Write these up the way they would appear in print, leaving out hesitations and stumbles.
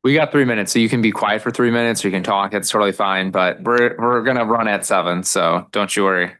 We got 3 minutes, so you can be quiet for 3 minutes, or you can talk. It's totally fine, but we're gonna run at 7, so don't you worry.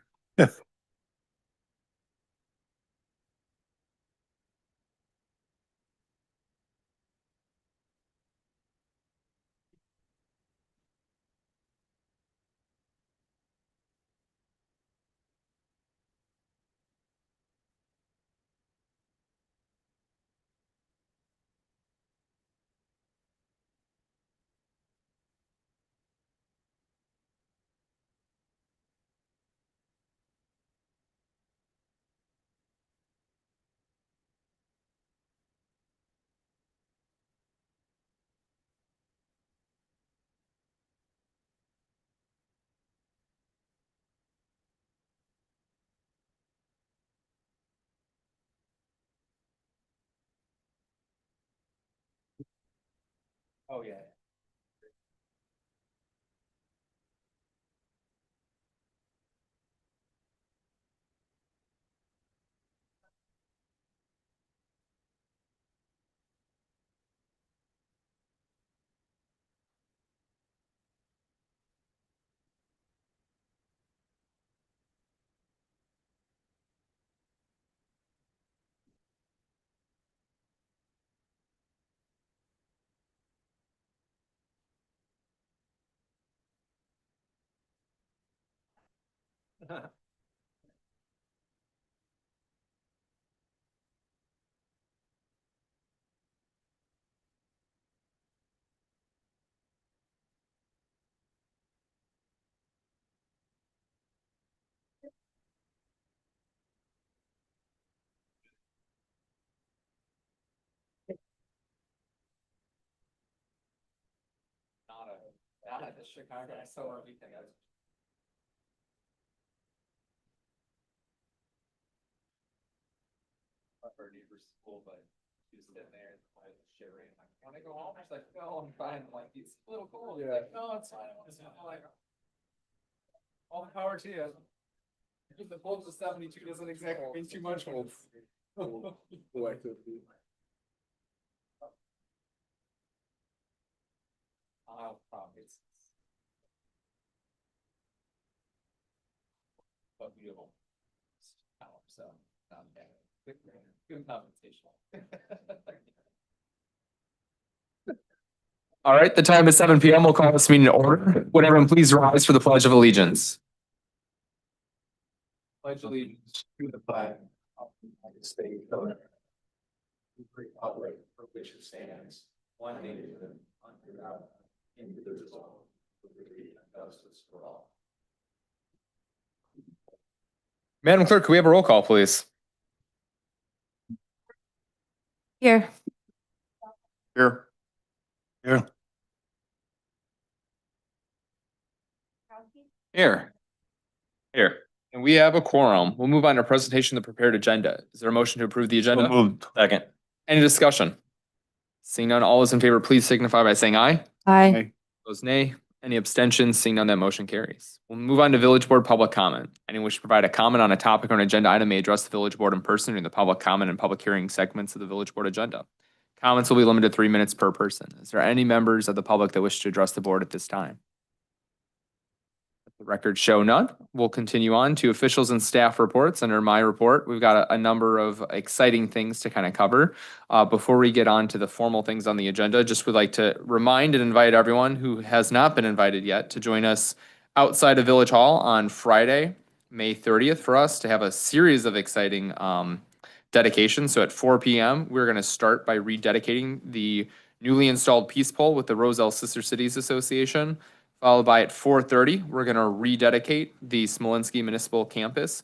Oh yeah. Not at the Chicago. I saw everything. For her neighbor's school, but she was sitting there and shivering. Like, want to go home? She's like, no, I'm fine. I'm like, it's a little cold. Yeah. Like, no, it's fine. I'm like, all the power to you. The cold to 72 doesn't exactly mean too much. It's but beautiful. So, good compensation. All right, the time is 7 p.m. We'll call this meeting to order. Would everyone please rise for the Pledge of Allegiance? Pledge allegiance to the flag of the United States of America, the republic for which it stands, one nation, under God, indivisible, with liberty and justice for all. Madam Clerk, can we have a roll call, please? Here. Here. Here. Here. Here. And we have a quorum. We'll move on to presentation of the prepared agenda. Is there a motion to approve the agenda? Moved. Second. Any discussion? Seeing none, all those in favor, please signify by saying aye. Aye. Those nay. Any abstentions? Seeing none, that motion carries. We'll move on to village board public comment. Anyone wish to provide a comment on a topic or an agenda item may address the village board in person during the public comment and public hearing segments of the village board agenda. Comments will be limited to 3 minutes per person. Is there any members of the public that wish to address the board at this time? The record show none. We'll continue on to officials and staff reports. Under my report, we've got a number of exciting things to kind of cover. Before we get on to the formal things on the agenda, just would like to remind and invite everyone who has not been invited yet to join us outside of Village Hall on Friday, May 30th, for us to have a series of exciting dedications. So at 4 p.m., we're going to start by rededicating the newly installed peace pole with the Roselle Sister Cities Association. Followed by at 4:30, we're going to rededicate the Smolenski Municipal Campus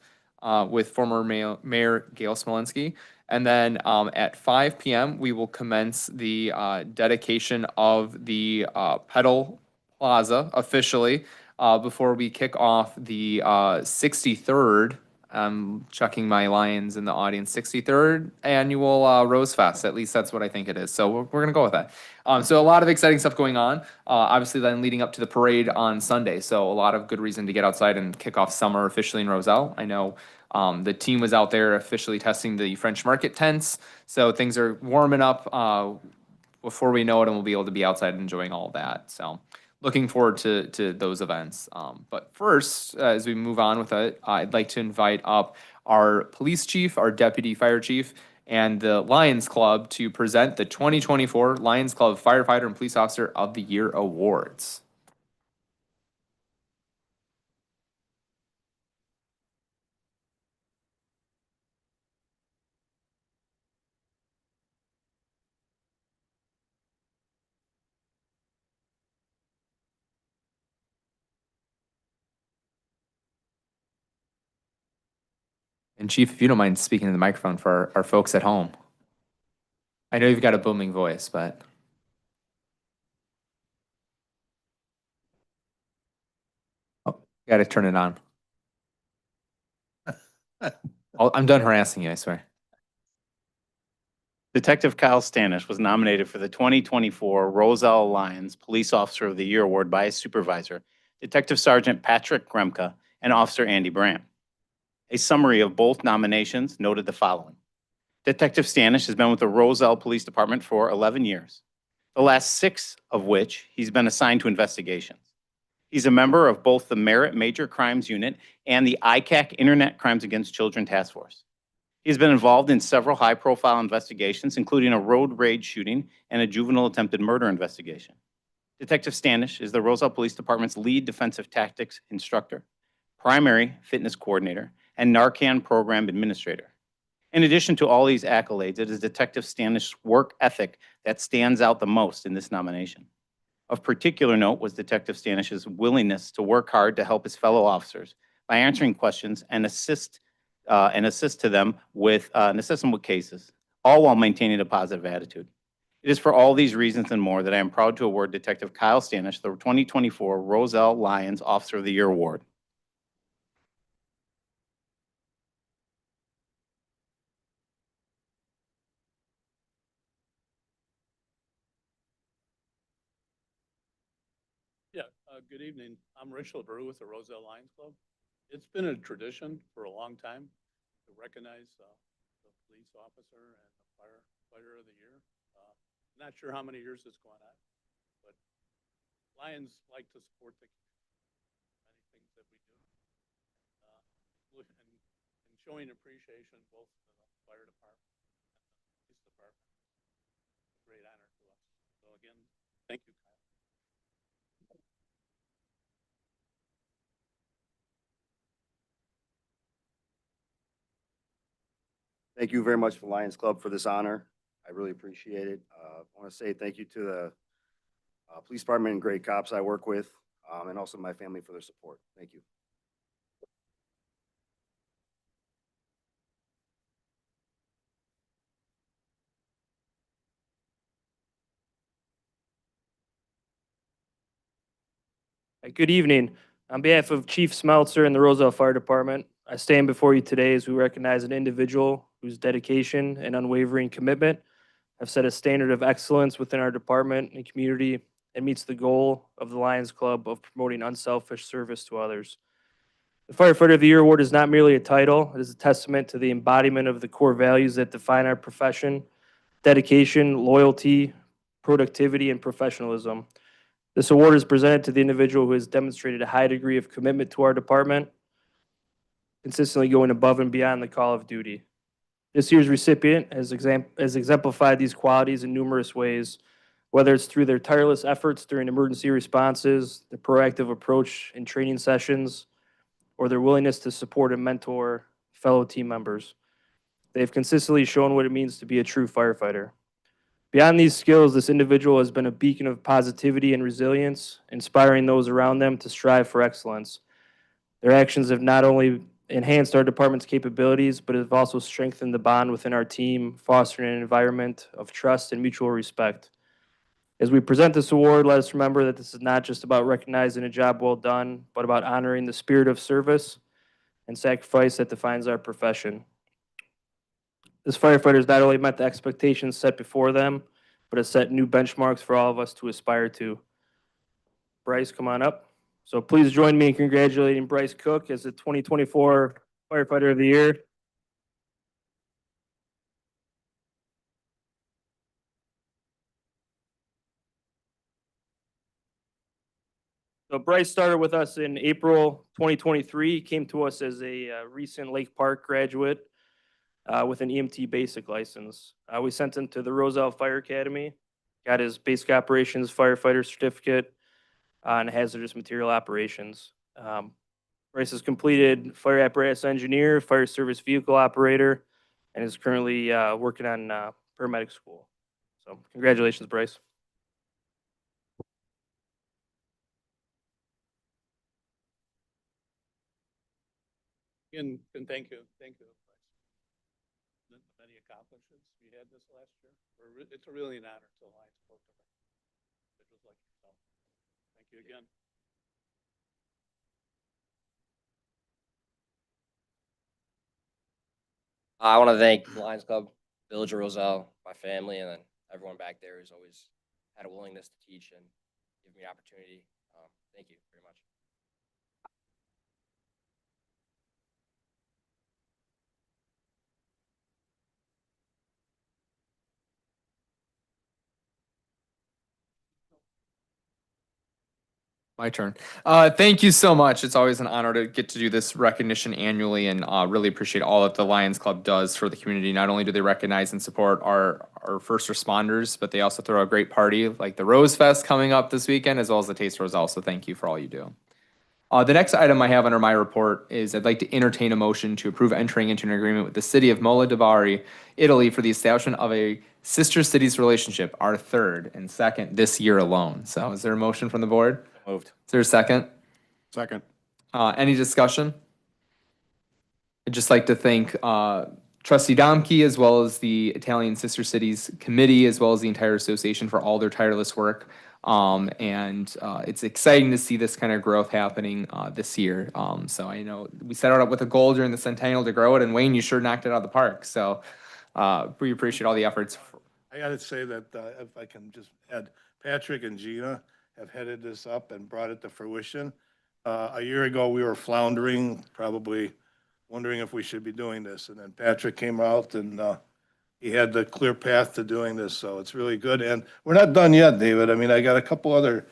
with former Mayor Gail Smolenski. And then at 5 p.m., we will commence the dedication of the Petal Plaza officially before we kick off the 63rd. I'm checking my Lions in the audience. 63rd annual Rose Fest. At least that's what I think it is. So we're going to go with that. So a lot of exciting stuff going on. Obviously, then leading up to the parade on Sunday. So a lot of good reason to get outside and kick off summer officially in Roselle. I know The team was out there officially testing the French Market tents, so things are warming up before we know it, and we'll be able to be outside enjoying all of that. So looking forward to those events. But first, as we move on with it, I'd like to invite up our police chief, our deputy fire chief, and the Lions Club to present the 2024 Lions Club Firefighter and Police Officer of the Year Awards. And Chief, if you don't mind speaking to the microphone for our folks at home. I know you've got a booming voice, but. Oh, got to turn it on. I'm done harassing you, I swear. Detective Kyle Stanish was nominated for the 2024 Roselle Lions Police Officer of the Year Award by his supervisor, Detective Sergeant Patrick Gremka and Officer Andy Brandt. A summary of both nominations noted the following. Detective Stanish has been with the Roselle Police Department for 11 years, the last 6 of which he's been assigned to investigations. He's a member of both the Merit Major Crimes Unit and the ICAC Internet Crimes Against Children Task Force. He's been involved in several high-profile investigations, including a road rage shooting and a juvenile attempted murder investigation. Detective Stanish is the Roselle Police Department's lead defensive tactics instructor, primary fitness coordinator, and Narcan program administrator. In addition to all these accolades, it is Detective Stanish's work ethic that stands out the most in this nomination. Of particular note was Detective Stanish's willingness to work hard to help his fellow officers by answering questions and assist them with cases, all while maintaining a positive attitude. It is for all these reasons and more that I am proud to award Detective Kyle Stanish the 2024 Roselle Lions Officer of the Year Award. Good evening. I'm Rich LeBrew with the Roselle Lions Club. It's been a tradition for a long time to recognize the police officer and the firefighter of the year. Not sure how many years it's going on, but Lions like to support many things that we do. And showing appreciation both to the fire department and the police department. It's a great honor to us. So again, thank you, Kyle. Thank you very much for Lions Club for this honor. I really appreciate it. I want to say thank you to the police department and great cops I work with, and also my family for their support. Thank you. Good evening. On behalf of Chief Smeltzer and the Roselle Fire Department, I stand before you today as we recognize an individual whose dedication and unwavering commitment have set a standard of excellence within our department and community and meets the goal of the Lions Club of promoting unselfish service to others. The Firefighter of the Year Award is not merely a title, it is a testament to the embodiment of the core values that define our profession: dedication, loyalty, productivity, and professionalism. This award is presented to the individual who has demonstrated a high degree of commitment to our department, consistently going above and beyond the call of duty. This year's recipient has exemplified these qualities in numerous ways, whether it's through their tireless efforts during emergency responses, their proactive approach in training sessions, or their willingness to support and mentor fellow team members. They have consistently shown what it means to be a true firefighter. Beyond these skills, this individual has been a beacon of positivity and resilience, inspiring those around them to strive for excellence. Their actions have not only enhanced our department's capabilities, but have also strengthened the bond within our team, fostering an environment of trust and mutual respect. As we present this award, let us remember that this is not just about recognizing a job well done, but about honoring the spirit of service and sacrifice that defines our profession. This firefighter has not only met the expectations set before them, but has set new benchmarks for all of us to aspire to. Bryce, come on up. So please join me in congratulating Bryce Cook as the 2024 Firefighter of the Year. So Bryce started with us in April 2023. He came to us as a recent Lake Park graduate with an EMT basic license. We sent him to the Roselle Fire Academy, got his basic operations firefighter certificate on hazardous material operations. Bryce has completed fire apparatus engineer, fire service vehicle operator, and is currently working on paramedic school. So congratulations, Bryce. And thank you. The many accomplishments you had this last year. It's really an honor to Lions Club to individuals like yourself. Thank you again. I want to thank Lions Club, Village of Roselle, my family, and then everyone back there who's always had a willingness to teach and give me an opportunity. Thank you very much. My turn. Thank you so much. It's always an honor to get to do this recognition annually, and really appreciate all that the Lions Club does for the community. Not only do they recognize and support our first responders, but they also throw a great party like the Rose Fest coming up this weekend, as well as the Taste Roselle. So thank you for all you do. The next item I have under my report is I'd like to entertain a motion to approve entering into an agreement with the city of Mola di Bari, Italy, for the establishment of a sister cities relationship, our third and second this year alone. So is there a motion from the board? Moved. Is there a second? Second. Any discussion? I'd just like to thank Trustee Domke, as well as the Italian Sister Cities Committee, as well as the entire association for all their tireless work. It's exciting to see this kind of growth happening this year. So I know we set out with a goal during the centennial to grow it, and Wayne, you sure knocked it out of the park. So we appreciate all the efforts. I gotta say that, if I can just add, Patrick and Gina have headed this up and brought it to fruition. A year ago, we were floundering, probably wondering if we should be doing this. And then Patrick came out and, he had the clear path to doing this, so it's really good. And we're not done yet, David. I mean, I got a couple other,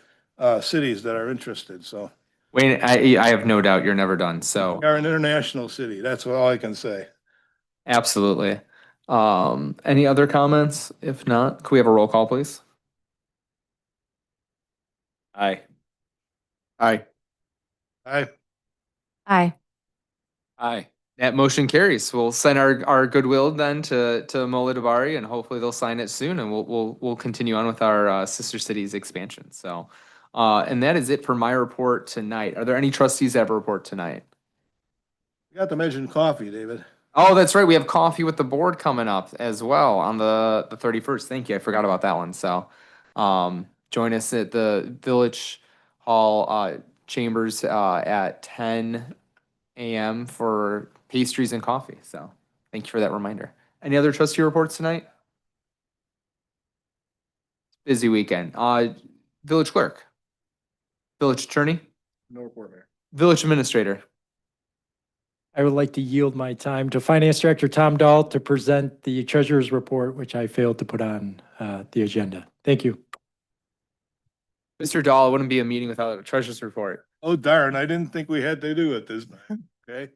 cities that are interested, so. Wayne, I have no doubt you're never done. So We are an international city. That's all I can say. absolutely. Any other comments? If not, could we have a roll call, please? Aye. Aye. Aye. Aye. Aye. That motion carries. We'll send our goodwill then to Mola di Bari, and hopefully they'll sign it soon, and we'll continue on with our sister cities expansion. So, and that is it for my report tonight. Are there any trustees that have a report tonight? You got to mention coffee, David. Oh, that's right. We have coffee with the board coming up as well on the 31st. Thank you. I forgot about that one. So, join us at the Village Hall chambers at 10 a.m. for pastries and coffee. So thank you for that reminder. Any other trustee reports tonight? Busy weekend. Village clerk, village attorney, No report, Mayor. village administrator. I would like to yield my time to Finance Director Tom Dahl to present the Treasurer's Report, which I failed to put on the agenda. Thank you. Mr. Dahl, it wouldn't be a meeting without a treasurer's report. Oh darn, I didn't think we had to do it this time. Okay.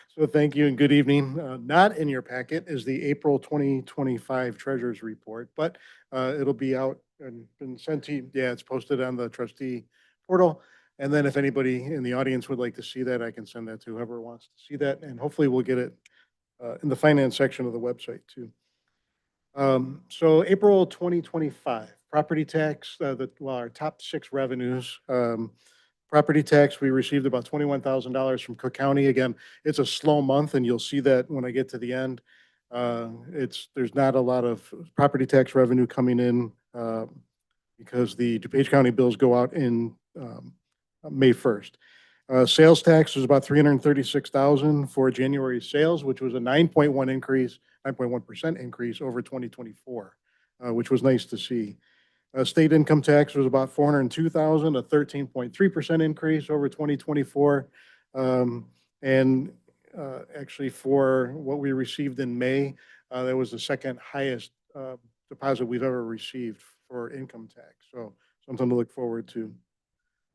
So thank you and good evening. Not in your packet is the April 2025 Treasurer's Report, but it'll be out and been sent to you. Yeah, it's posted on the trustee portal. And then if anybody in the audience would like to see that, I can send that to whoever wants to see that. And hopefully we'll get it in the finance section of the website too. So April 2025, property tax, our top 6 revenues. Property tax, we received about $21,000 from Cook County. Again, it's a slow month and you'll see that when I get to the end. There's not a lot of property tax revenue coming in because the DuPage County bills go out in May 1st. Sales tax was about $336,000 for January sales, which was a 9.1% increase over 2024, which was nice to see. State income tax was about 402,000, a 13.3% increase over 2024. And actually for what we received in May, that was the second highest deposit we've ever received for income tax. So something to look forward to.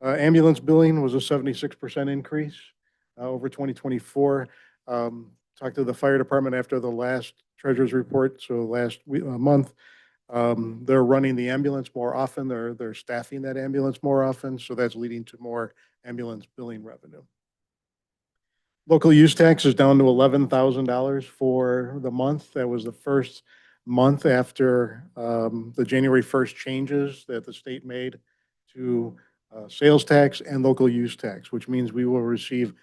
Ambulance billing was a 76% increase over 2024. Talked to the fire department after the last treasurer's report, so last month. They're running the ambulance more often. They're staffing that ambulance more often, so that's leading to more ambulance billing revenue. Local use tax is down to $11,000 for the month. That was the first month after the January 1st changes that the state made to sales tax and local use tax, which means we will receive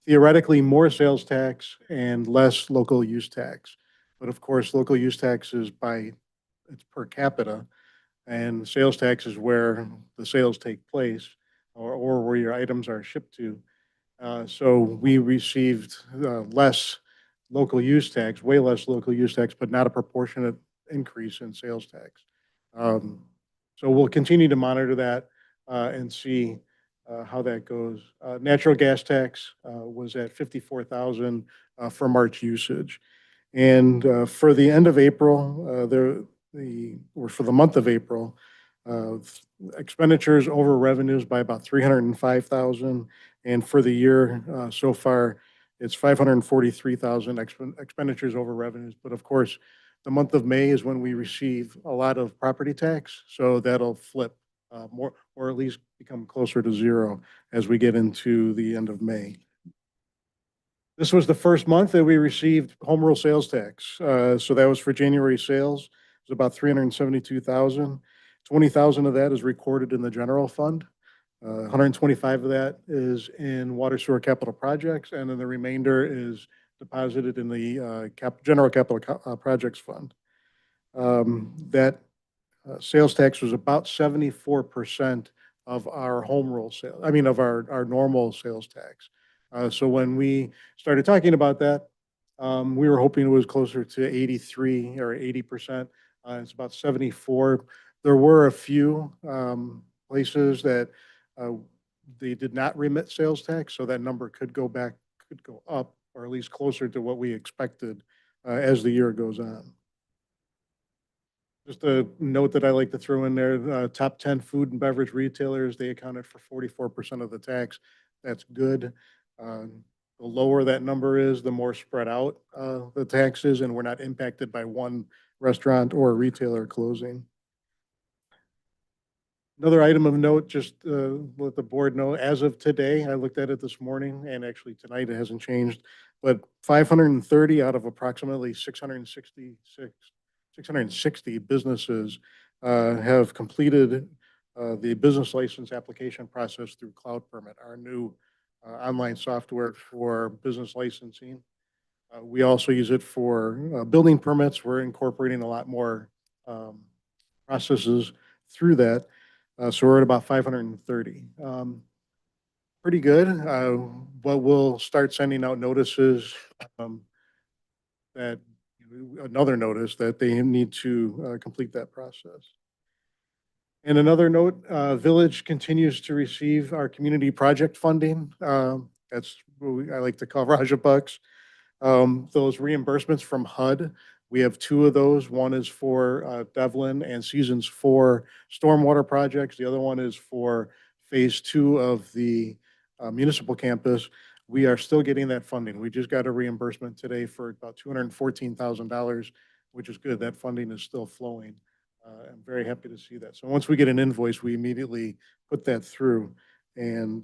theoretically more sales tax and less local use tax. But of course, local use tax is it's per capita, and sales tax is where the sales take place or where your items are shipped to. So we received less local use tax, way less local use tax, but not a proportionate increase in sales tax. So we'll continue to monitor that and see how that goes. Natural gas tax was at 54,000 for March usage. And for the end of April, or for the month of April, expenditures over revenues by about 305,000. And for the year so far, it's 543,000 expenditures over revenues. But of course, the month of May is when we receive a lot of property tax. So that'll flip more, or at least become closer to zero as we get into the end of May. This was the first month that we received home rule sales tax. So that was for January sales. It was about 372,000. 20,000 of that is recorded in the general fund. 125 of that is in water sewer capital projects, and then the remainder is deposited in the general capital projects fund. That sales tax was about 74% of our home rule sale. I mean, of our normal sales tax. So when we started talking about that, we were hoping it was closer to 83 or 80%. It's about 74. There were a few places that they did not remit sales tax, so that number could go up, or at least closer to what we expected as the year goes on. Just a note that I like to throw in there, top 10 food and beverage retailers, they accounted for 44% of the tax. That's good. The lower that number is, the more spread out the tax is, and we're not impacted by one restaurant or retailer closing. Another item of note, just let the board know, as of today, I looked at it this morning, and actually tonight it hasn't changed, but 530 out of approximately 660 businesses have completed the business license application process through Cloud Permit, our new online software for business licensing. We also use it for building permits. We're incorporating a lot more processes through that. So we're at about 530. Pretty good, but we'll start sending out notices another notice that they need to complete that process. And another note, Village continues to receive our community project funding. That's what I like to call Raja Bucks. Those reimbursements from HUD, we have two of those. One is for Devlin and Seasons 4 stormwater projects. The other one is for phase 2 of the municipal campus. We are still getting that funding. We just got a reimbursement today for about $214,000, which is good. That funding is still flowing. I'm very happy to see that. So once we get an invoice, we immediately put that through, and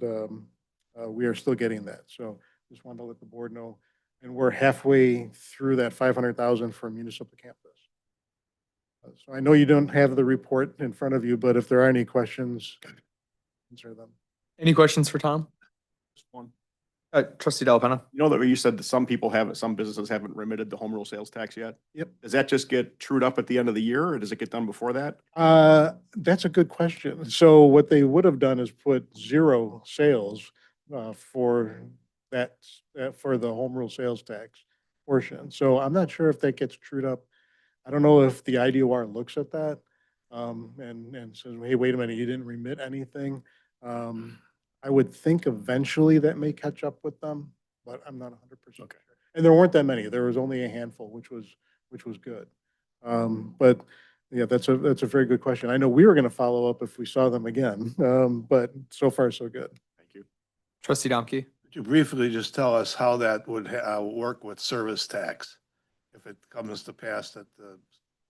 we are still getting that. So just wanted to let the board know. And we're halfway through that 500,000 for municipal campus. So I know you don't have the report in front of you, but if there are any questions, answer them. Any questions for Tom? Just one. Trustee Delapenna. You know that you said that some businesses haven't remitted the home rule sales tax yet? Yep. Does that just get trued up at the end of the year, or does it get done before that? That's a good question. So what they would have done is put zero sales for that, for the home rule sales tax portion. So I'm not sure if that gets trued up. I don't know if the IDOR looks at that. and says, hey, wait a minute, you didn't remit anything. I would think eventually that may catch up with them, but I'm not 100% sure. And there weren't that many. There was only a handful, which was good. But yeah, that's a very good question. I know we were going to follow up if we saw them again, but so far so good. Thank you. Trustee Domke? Could you briefly just tell us how that would work with service tax? If it comes to pass that the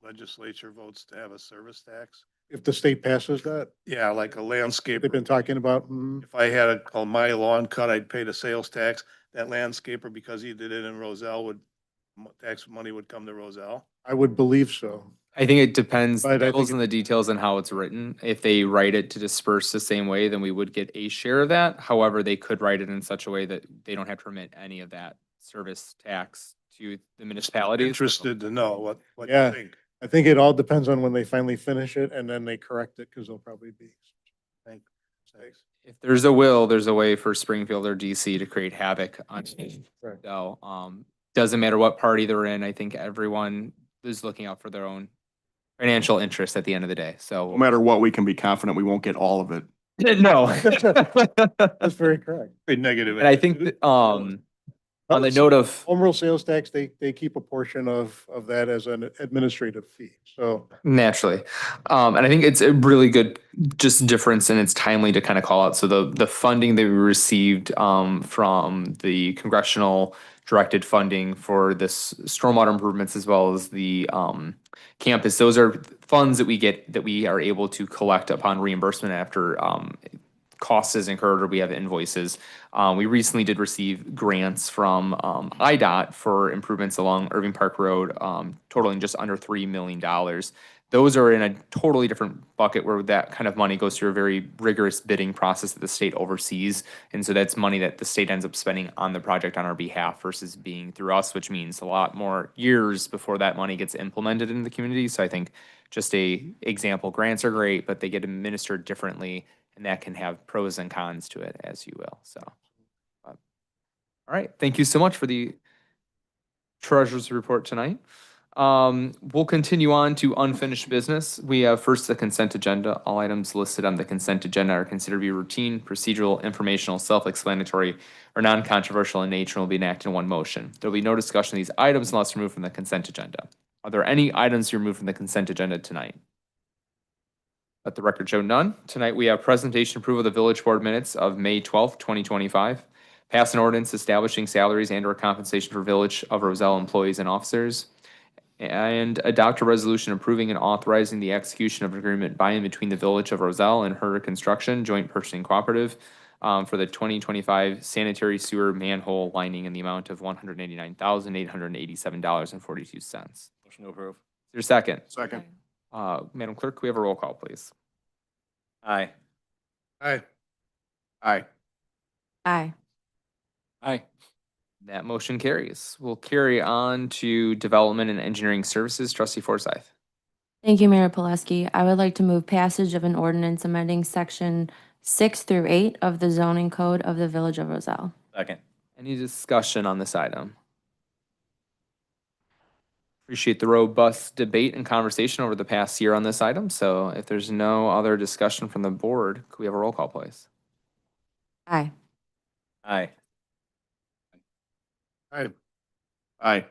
legislature votes to have a service tax? If the state passes that, Yeah, like a landscaper. they've been talking about, If I had my lawn cut, I'd pay the sales tax. That landscaper, because he did it in Roselle, tax money would come to Roselle. I would believe so. I think it depends, But I think devil's in the details on how it's written. If they write it to disperse the same way, then we would get a share of that. However, they could write it in such a way that they don't have to remit any of that service tax to the municipalities. Interested to know what Yeah. you think. I think it all depends on when they finally finish it and then they correct it because they'll probably be. Thanks. If there's a will, there's a way for Springfield or DC to create havoc on. Right. So, doesn't matter what party they're in. I think everyone is looking out for their own financial interest at the end of the day. No So, matter what, we can be confident we won't get all of it. no. That's very correct. Very negative. And I think, that, on the note of, Home rule sales tax, they keep a portion of that as an administrative fee. So naturally. And I think it's a really good just difference and it's timely to kind of call out. So the funding that we received from the congressional directed funding for this stormwater improvements as well as the campus, those are funds that we get that we are able to collect upon reimbursement after cost is incurred or we have invoices. We recently did receive grants from IDOT for improvements along Irving Park Road, totaling just under $3 million. Those are in a totally different bucket where that kind of money goes through a very rigorous bidding process that the state oversees. And so that's money that the state ends up spending on the project on our behalf versus being through us, which means a lot more years before that money gets implemented in the community. So I think just a example, grants are great, but they get administered differently and that can have pros and cons to it, as you will. So, all right. Thank you so much for the treasurer's report tonight. We'll continue on to unfinished business. We have first the consent agenda. All items listed on the consent agenda are considered to be routine, procedural, informational, self-explanatory, or non-controversial in nature and will be enacted in one motion. There will be no discussion of these items unless removed from the consent agenda. Are there any items removed from the consent agenda tonight? Let the record show none. Tonight, we have presentation approval of the village board minutes of May 12th, 2025. Pass an ordinance establishing salaries and or compensation for Village of Roselle employees and officers. And adopt a resolution approving and authorizing the execution of an agreement by and between the Village of Roselle and Herder Construction Joint Purchasing Cooperative for the 2025 sanitary sewer manhole lining in the amount of $189,887.42. Motion to approve. Is there a second? Second. Madam Clerk, can we have a roll call, please? Aye. Aye. Aye. Aye. Aye. That motion carries. We'll carry on to Development and Engineering Services. Trustee Forsythe. Thank you, Mayor Pulaski. I would like to move passage of an ordinance amending section 6 through 8 of the zoning code of the Village of Roselle. Second. Any discussion on this item? Appreciate the robust debate and conversation over the past year on this item. So if there's no other discussion from the board, could we have a roll call, please? Aye. Aye. Aye. Aye.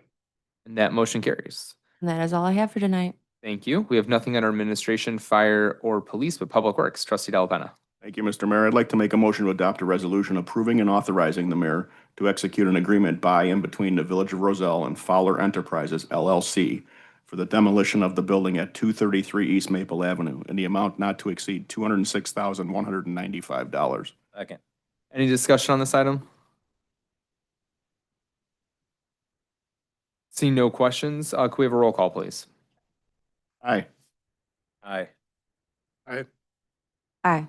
And that motion carries. And that is all I have for tonight. Thank you. We have nothing under administration, fire, or police, but public works. Trustee Delapenna. Thank you, Mr. Mayor. I'd like to make a motion to adopt a resolution approving and authorizing the mayor to execute an agreement by and between the Village of Roselle and Fowler Enterprises LLC for the demolition of the building at 233 East Maple Avenue in the amount not to exceed $206,195. Second. Any discussion on this item? Seeing no questions, could we have a roll call, please? Aye. Aye. Aye. Aye.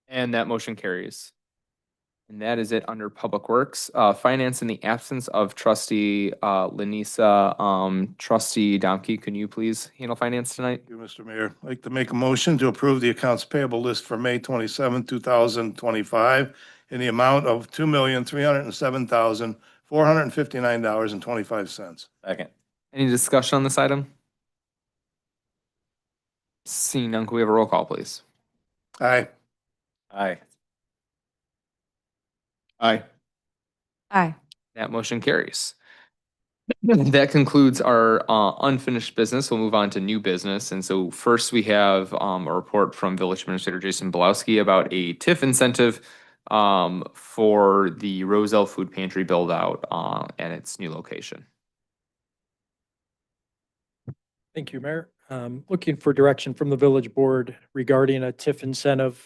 And that motion carries. And that is it under Public Works. Finance in the absence of Trustee Lanisa. Trustee Domke, can you please handle finance tonight? Thank you, Mr. Mayor. I'd like to make a motion to approve the accounts payable list for May 27, 2025 in the amount of $2,307,459.25. Second. Any discussion on this item? Seeing none, can we have a roll call, please? Aye. Aye. Aye. Aye. That motion carries. That concludes our unfinished business. We'll move on to new business. And so first we have a report from Village Administrator Jason Belowski about a TIF incentive for the Roselle Food Pantry build out and its new location. Thank you, Mayor. Looking for direction from the village board regarding a TIF incentive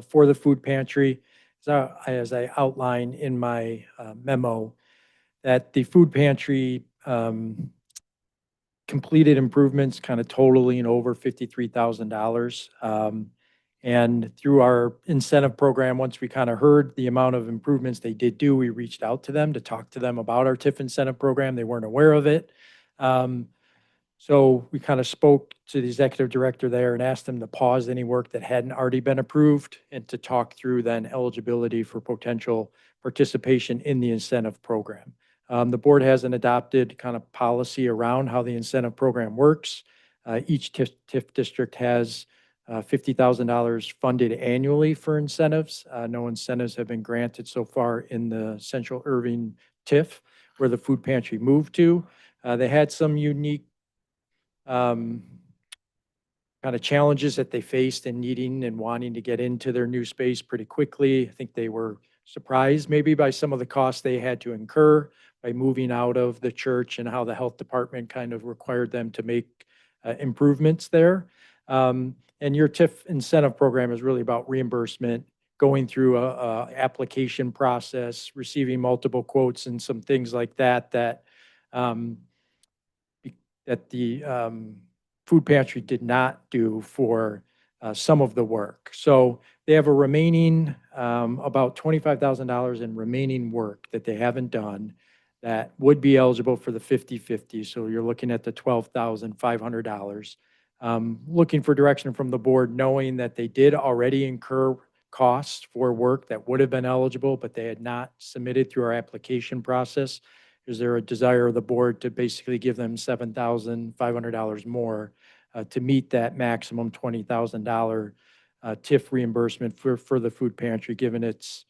for the food pantry. As I outlined in my memo, that the food pantry completed improvements kind of totaling over $53,000. And through our incentive program, once we kind of heard the amount of improvements they did do, we reached out to them to talk to them about our TIF incentive program. They weren't aware of it. So we kind of spoke to the executive director there and asked them to pause any work that hadn't already been approved and to talk through then eligibility for potential participation in the incentive program. The board has an adopted kind of policy around how the incentive program works. Each TIF district has $50,000 funded annually for incentives. No incentives have been granted so far in the Central Irving TIF where the food pantry moved to. They had some unique kind of challenges that they faced in needing and wanting to get into their new space pretty quickly. I think they were surprised maybe by some of the costs they had to incur by moving out of the church and how the health department kind of required them to make improvements there. And your TIF incentive program is really about reimbursement, going through a application process, receiving multiple quotes and some things like that, that the food pantry did not do for some of the work. So they have a remaining, about $25,000 in remaining work that they haven't done that would be eligible for the 50/50. So you're looking at the $12,500. Looking for direction from the board, knowing that they did already incur costs for work that would have been eligible, but they had not submitted through our application process. Is there a desire of the board to basically give them $7,500 more to meet that maximum $20,000 TIF reimbursement for the food pantry, given its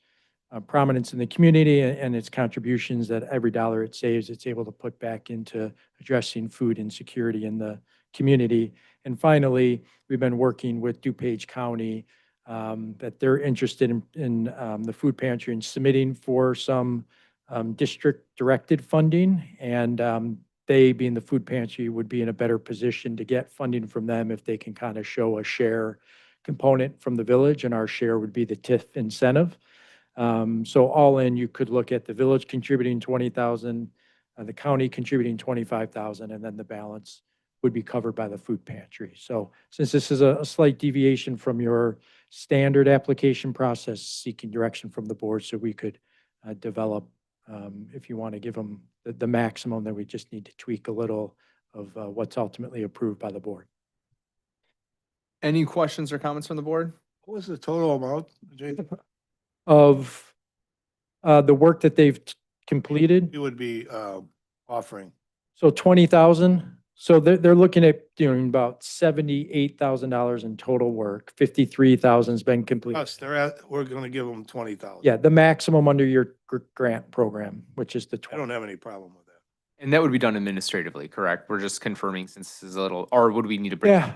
prominence in the community and its contributions that every dollar it saves, it's able to put back into addressing food insecurity in the community. And finally, we've been working with DuPage County that they're interested in the food pantry and submitting for some district-directed funding, and they, being the food pantry, would be in a better position to get funding from them if they can kind of show a share component from the village, and our share would be the TIF incentive. So all in, you could look at the village contributing $20,000, the county contributing $25,000, and then the balance would be covered by the food pantry. So since this is a slight deviation from your standard application process, seeking direction from the board so we could develop, if you want to give them the maximum, then we just need to tweak a little of what's ultimately approved by the board. Any questions or comments from the board? What was the total amount, Jason? Of the work that they've completed, You would be offering? so 20,000. So they're looking at doing about $78,000 in total work. 53,000 has been completed. Us, we're gonna give them 20,000. Yeah, the maximum under your grant program, which is the I don't 20. have any problem with that. And that would be done administratively, correct? We're just confirming since this is a little, or would we need to bring? Yeah,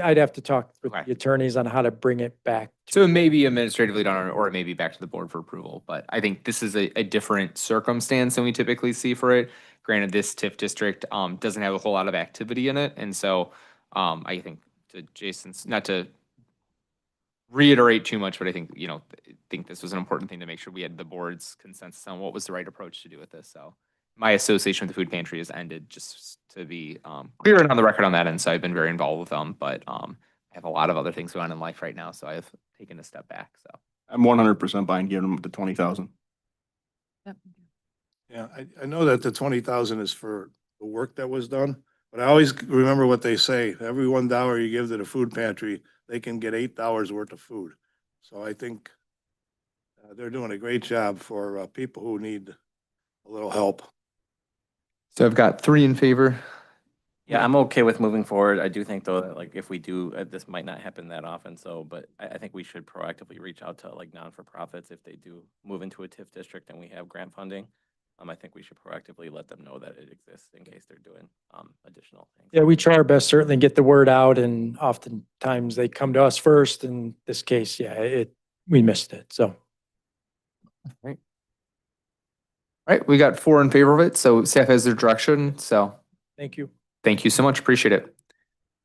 I'd have to talk with Okay. the attorneys on how to bring it back. So it may be administratively done, or it may be back to the board for approval, but I think this is a different circumstance than we typically see for it. Granted, this TIF district doesn't have a whole lot of activity in it, and so I think to Jason's, not to reiterate too much, but I think, think this was an important thing to make sure we had the board's consensus on what was the right approach to do with this, so. My association with the food pantry has ended, just to be clear and on the record on that end, so I've been very involved with them, but I have a lot of other things going on in life right now, so I've taken a step back, so. I'm 100% behind giving them the 20,000. Yeah, I know that the 20,000 is for the work that was done, but I always remember what they say. Every $1 you give to the food pantry, they can get $8 worth of food. So I think they're doing a great job for people who need a little help. So I've got 3 in favor, Yeah, I'm okay with moving forward. I do think though, that like if we do, this might not happen that often, so, but I think we should proactively reach out to like non-for-profits if they do move into a TIF district and we have grant funding. I think we should proactively let them know that it exists in case they're doing, additional things. Yeah, we try our best, certainly get the word out, and oftentimes they come to us first. In this case, yeah, we missed it, so. All right, we got 4 in favor of it, so staff has their direction, so Thank you. thank you so much, appreciate it.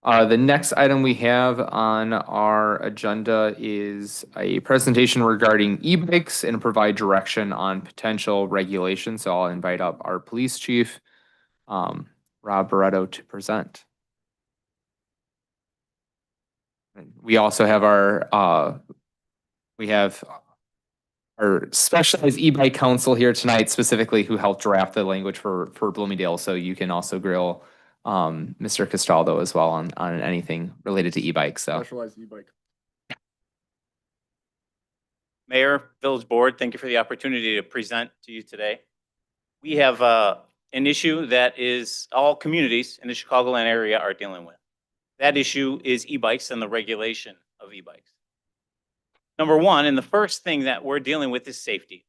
The next item we have on our agenda is a presentation regarding e-bikes and provide direction on potential regulations. So I'll invite up our police chief, Rob Barretto, to present. We also have our specialized e-bike counsel here tonight, specifically who helped draft the language for Bloomingdale. So you can also grill Mr. Castaldo as well on anything related to e-bikes. So Specialized e-bike. Mayor, Village Board, thank you for the opportunity to present to you today. We have an issue that is all communities in the Chicagoland area are dealing with. That issue is e-bikes and the regulation of e-bikes. Number one, and the first thing that we're dealing with is safety.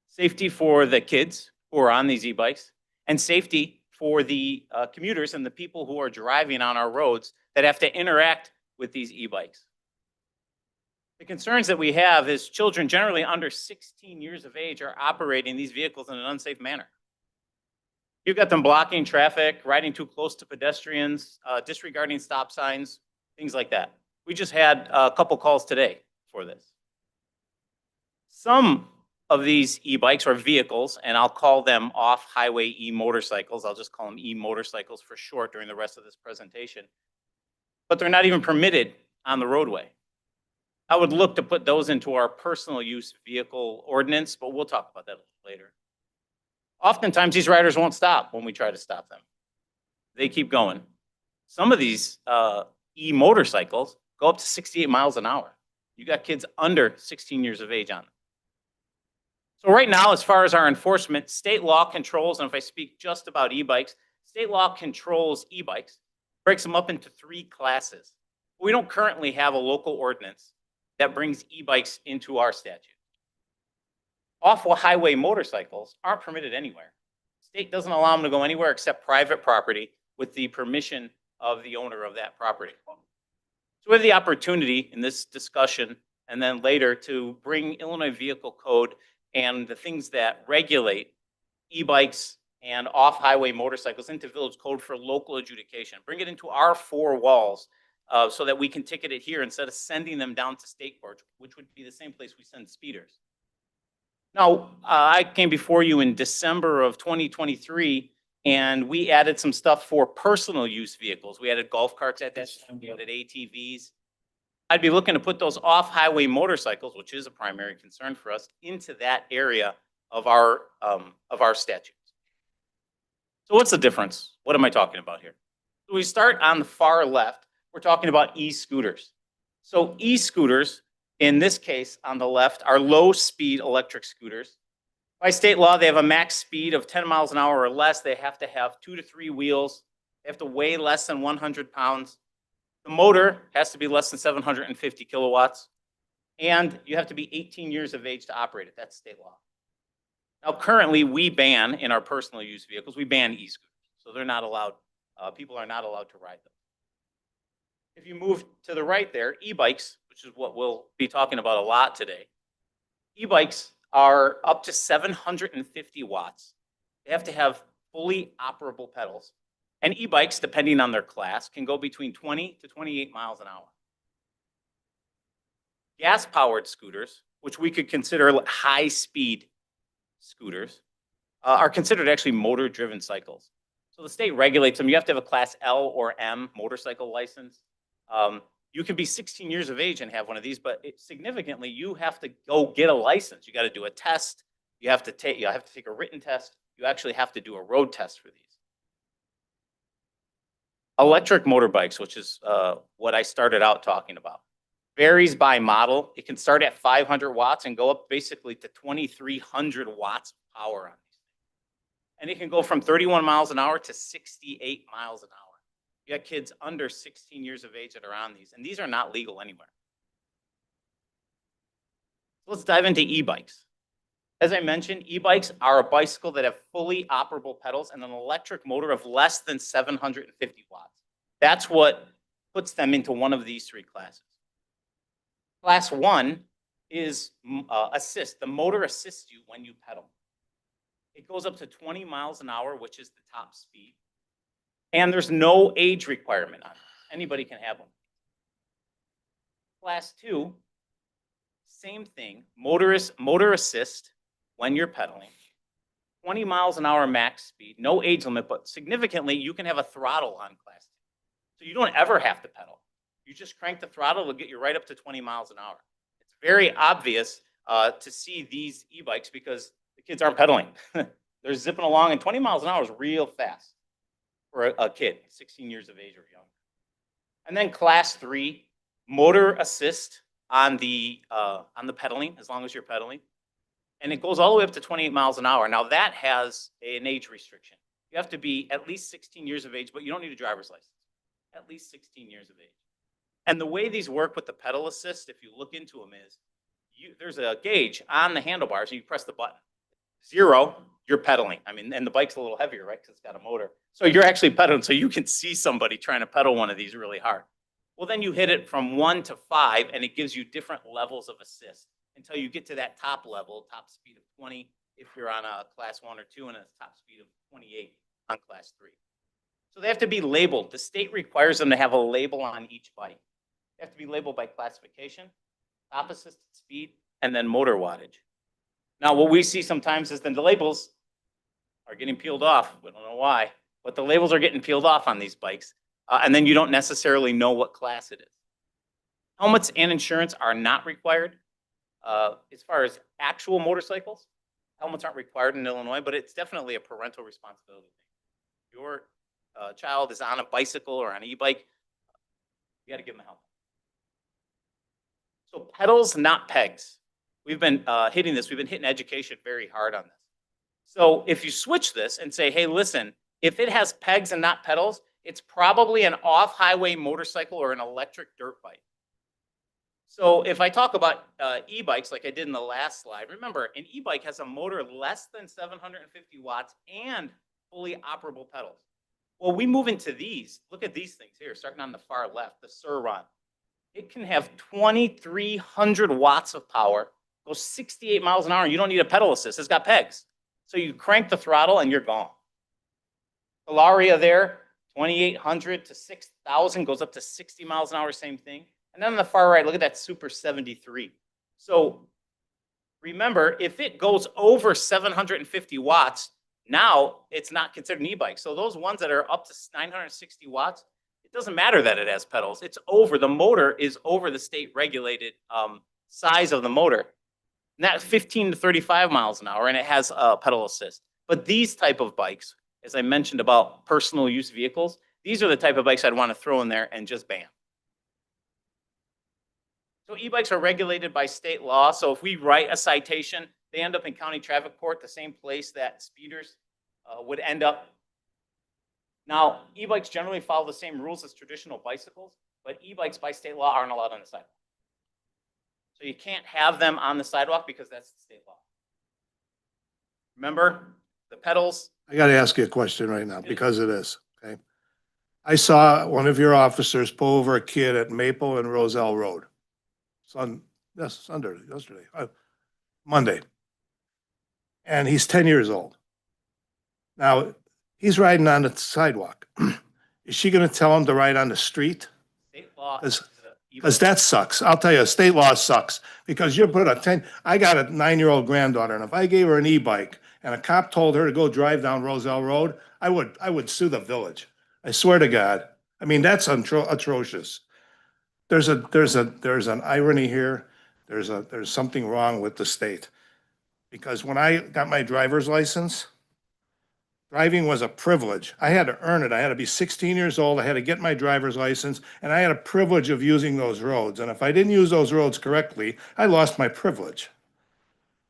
Safety for the kids who are on these e-bikes, and safety for the commuters and the people who are driving on our roads that have to interact with these e-bikes. The concerns that we have is children generally under 16 years of age are operating these vehicles in an unsafe manner. You've got them blocking traffic, riding too close to pedestrians, disregarding stop signs, things like that. We just had a couple calls today for this. Some of these e-bikes are vehicles, and I'll call them off-highway e-motorcycles. I'll just call them e-motorcycles for short during the rest of this presentation. But they're not even permitted on the roadway. I would look to put those into our personal use vehicle ordinance, but we'll talk about that later. Oftentimes, these riders won't stop when we try to stop them. They keep going. Some of these e-motorcycles go up to 68 miles an hour. You got kids under 16 years of age on them. So right now, as far as our enforcement, state law controls, and if I speak just about e-bikes, state law controls e-bikes, breaks them up into 3 classes. We don't currently have a local ordinance that brings e-bikes into our statute. Off-highway motorcycles aren't permitted anywhere. State doesn't allow them to go anywhere except private property with the permission of the owner of that property. So we have the opportunity in this discussion and then later to bring Illinois Vehicle Code and the things that regulate e-bikes and off-highway motorcycles into Village Code for local adjudication. Bring it into our 4 walls so that we can ticket it here instead of sending them down to state court, which would be the same place we send speeders. Now, I came before you in December of 2023, and we added some stuff for personal use vehicles. We added golf carts at that time, we added ATVs. I'd be looking to put those off-highway motorcycles, which is a primary concern for us, into that area of our statutes. So what's the difference? What am I talking about here? So we start on the far left. We're talking about e-scooters. So e-scooters, in this case on the left, are low-speed electric scooters. By state law, they have a max speed of 10 miles an hour or less. They have to have 2 to 3 wheels. They have to weigh less than 100 pounds. The motor has to be less than 750 kilowatts. And you have to be 18 years of age to operate it. That's state law. Now, currently, we ban, in our personal use vehicles, we ban e-scooters. So they're not allowed, people are not allowed to ride them. If you move to the right there, e-bikes, which is what we'll be talking about a lot today. E-bikes are up to 750 watts. They have to have fully operable pedals. And e-bikes, depending on their class, can go between 20 to 28 miles an hour. Gas-powered scooters, which we could consider high-speed scooters, are considered actually motor-driven cycles. So the state regulates them. You have to have a class L or M motorcycle license. You can be 16 years of age and have one of these, but significantly, you have to go get a license. You got to do a test. You have to take a written test. You actually have to do a road test for these. Electric motorbikes, which is what I started out talking about, varies by model. It can start at 500 watts and go up basically to 2,300 watts of power on these. And it can go from 31 miles an hour to 68 miles an hour. You got kids under 16 years of age that are on these, and these are not legal anywhere. So let's dive into e-bikes. As I mentioned, e-bikes are a bicycle that have fully operable pedals and an electric motor of less than 750 watts. That's what puts them into one of these three classes. Class 1 is assist. The motor assists you when you pedal. It goes up to 20 miles an hour, which is the top speed. And there's no age requirement on it. Anybody can have one. Class 2, same thing, motor assist when you're pedaling. 20 miles an hour max speed, no age limit, but significantly, you can have a throttle on class 2. So you don't ever have to pedal. You just crank the throttle, it'll get you right up to 20 miles an hour. It's very obvious to see these e-bikes because the kids aren't pedaling. They're zipping along, and 20 miles an hour is real fast for a kid, 16 years of age or younger. And then class 3, motor assist on the pedaling, as long as you're pedaling. And it goes all the way up to 28 miles an hour. Now that has an age restriction. You have to be at least 16 years of age, but you don't need a driver's license. At least 16 years of age. And the way these work with the pedal assist, if you look into them, is there's a gauge on the handlebars, and you press the button. 0, you're pedaling. I mean, and the bike's a little heavier, right? Because it's got a motor. So you're actually pedaling, so you can see somebody trying to pedal one of these really hard. Well, then you hit it from 1 to 5, and it gives you different levels of assist until you get to that top level, top speed of 20 if you're on a class 1 or 2, and a top speed of 28 on class 3. So they have to be labeled. The state requires them to have a label on each bike. They have to be labeled by classification, top assisted speed, and then motor wattage. Now, what we see sometimes is then the labels are getting peeled off. We don't know why, but the labels are getting peeled off on these bikes. And then you don't necessarily know what class it is. Helmets and insurance are not required. As far as actual motorcycles, helmets aren't required in Illinois, but it's definitely a parental responsibility thing. Your child is on a bicycle or on an e-bike, you got to give them a helmet. So pedals, not pegs. We've been hitting this. We've been hitting education very hard on this. So if you switch this and say, hey, listen, if it has pegs and not pedals, it's probably an off-highway motorcycle or an electric dirt bike. So if I talk about e-bikes like I did in the last slide, remember, an e-bike has a motor less than 750 watts and fully operable pedals. Well, we move into these. Look at these things here, starting on the far left, the Sur-Ron. It can have 2,300 watts of power, goes 68 miles an hour, and you don't need a pedal assist. It's got pegs. So you crank the throttle and you're gone. Ilaria there, 2,800 to 6,000, goes up to 60 miles an hour, same thing. And then on the far right, look at that Super 73. So remember, if it goes over 750 watts, now it's not considered an e-bike. So those ones that are up to 960 watts, it doesn't matter that it has pedals. It's over, the motor is over the state regulated size of the motor. And that's 15 to 35 miles an hour, and it has a pedal assist. But these type of bikes, as I mentioned about personal use vehicles, these are the type of bikes I'd want to throw in there and just ban. So e-bikes are regulated by state law. So if we write a citation, they end up in county traffic court, the same place that speeders would end up. Now, e-bikes generally follow the same rules as traditional bicycles, but e-bikes by state law aren't allowed on the sidewalk. So you can't have them on the sidewalk because that's the state law. Remember, the pedals. I got to ask you a question right now because of this, okay? I saw one of your officers pull over a kid at Maple and Roselle Road. Yesterday, Monday. And he's 10 years old. Now, he's riding on the sidewalk. Is she going to tell him to ride on the street? State law. Because that sucks. I'll tell you, state law sucks. Because you put I got a 9-year-old granddaughter, and if I gave her an e-bike and a cop told her to go drive down Roselle Road, I would sue the village. I swear to God. I mean, that's atrocious. There's an irony here. There's something wrong with the state. Because when I got my driver's license, driving was a privilege. I had to earn it. I had to be 16 years old. I had to get my driver's license, and I had a privilege of using those roads. And if I didn't use those roads correctly, I lost my privilege.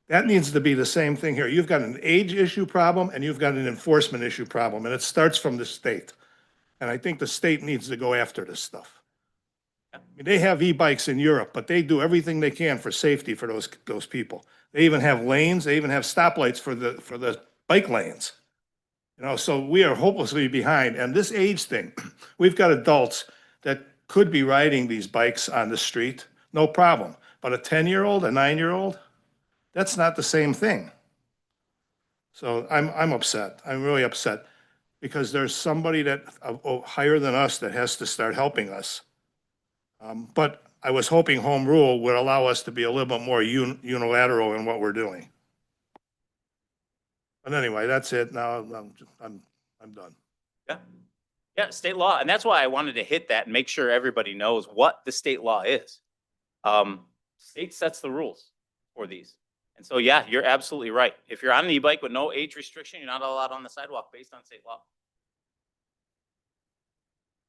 That needs to be the same thing here. You've got an age issue problem, and you've got an enforcement issue problem, and it starts from the state. And I think the state needs to go after this stuff. I mean, they have e-bikes in Europe, but they do everything they can for safety for those people. They even have lanes, they even have stoplights for the bike lanes. You know, so we are hopelessly behind. And this age thing, we've got adults that could be riding these bikes on the street, no problem. But a 10-year-old, a 9-year-old, that's not the same thing. So I'm upset. I'm really upset because there's somebody that higher than us that has to start helping us. But I was hoping home rule would allow us to be a little bit more unilateral in what we're doing. But anyway, that's it. Now I'm done. Yeah. Yeah, state law. And that's why I wanted to hit that and make sure everybody knows what the state law is. State sets the rules for these. And so, yeah, you're absolutely right. If you're on an e-bike with no age restriction, you're not allowed on the sidewalk based on state law.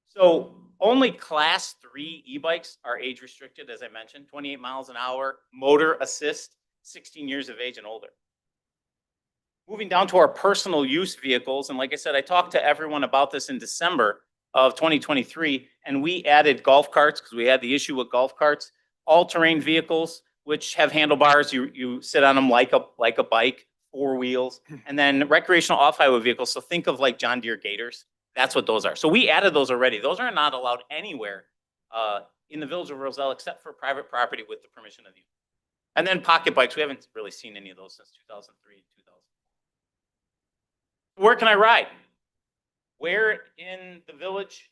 So only class 3 e-bikes are age restricted, as I mentioned, 28 miles an hour, motor assist, 16 years of age and older. Moving down to our personal use vehicles, and like I said, I talked to everyone about this in December of 2023, and we added golf carts because we had the issue with golf carts, all-terrain vehicles, which have handlebars. You sit on them like a bike, 4 wheels, and then recreational off-highway vehicles. So think of like John Deere Gators. That's what those are. So we added those already. Those are not allowed anywhere in the village of Roselle except for private property with the permission of the. And then pocket bikes. We haven't really seen any of those since 2003, 2000. Where can I ride? Where in the village,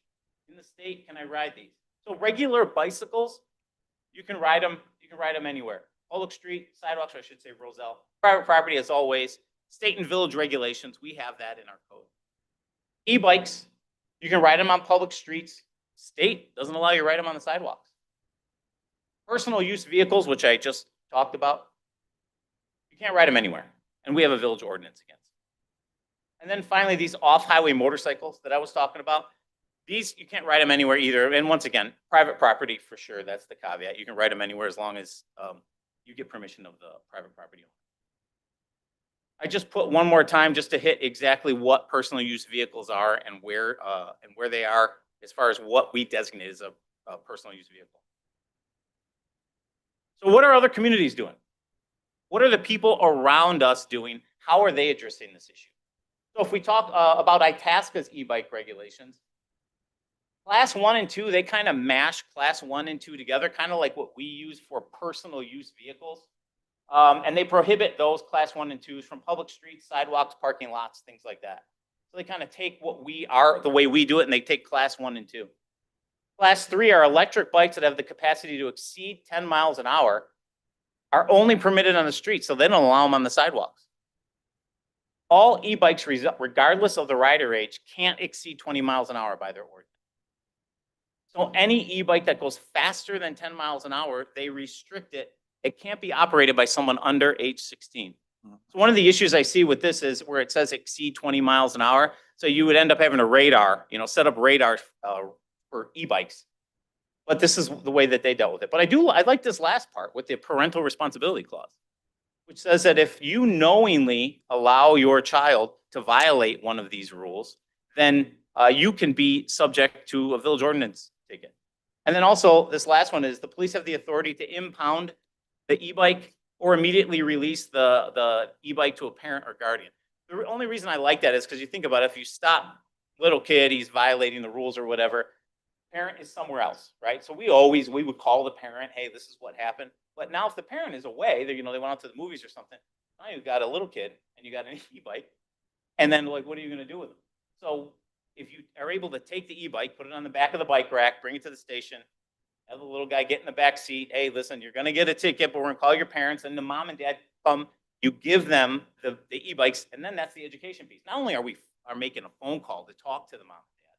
in the state, can I ride these? So regular bicycles, you can ride them. You can ride them anywhere. Public street, sidewalks, or I should say Roselle. Private property, as always. State and village regulations, we have that in our code. E-bikes, you can ride them on public streets. State doesn't allow you to ride them on the sidewalks. Personal use vehicles, which I just talked about, you can't ride them anywhere. And we have a village ordinance against it. And then finally, these off-highway motorcycles that I was talking about, these, you can't ride them anywhere either. And once again, private property for sure, that's the caveat. You can ride them anywhere as long as you get permission of the private property owner. I just put one more time just to hit exactly what personal use vehicles are and where they are as far as what we designate as a personal use vehicle. So what are other communities doing? What are the people around us doing? How are they addressing this issue? So if we talk about Itasca's e-bike regulations, class 1 and 2, they kind of mash class 1 and 2 together, kind of like what we use for personal use vehicles. And they prohibit those class 1 and 2s from public streets, sidewalks, parking lots, things like that. So they kind of take what we are, the way we do it, and they take class 1 and 2. Class 3 are electric bikes that have the capacity to exceed 10 miles an hour, are only permitted on the street, so they don't allow them on the sidewalks. All e-bikes, regardless of the rider age, can't exceed 20 miles an hour by their ordinance. So any e-bike that goes faster than 10 miles an hour, they restrict it. It can't be operated by someone under age 16. So one of the issues I see with this is where it says exceed 20 miles an hour. So you would end up having a radar, set up radar for e-bikes. But this is the way that they dealt with it. But I like this last part with the parental responsibility clause, which says that if you knowingly allow your child to violate one of these rules, then you can be subject to a village ordinance ticket. And then also this last one is the police have the authority to impound the e-bike or immediately release the e-bike to a parent or guardian. The only reason I like that is because you think about it, if you stop little kid, he's violating the rules or whatever, parent is somewhere else, right? So we would call the parent, hey, this is what happened. But now if the parent is away, they went out to the movies or something, now you've got a little kid and you got an e-bike, and then like, what are you gonna do with them? So if you are able to take the e-bike, put it on the back of the bike rack, bring it to the station, have the little guy get in the back seat. Hey, listen, you're going to get a ticket, but we're going to call your parents, and the mom and dad come. You give them the e-bikes, and then that's the education piece. Not only are we making a phone call to talk to the mom and dad,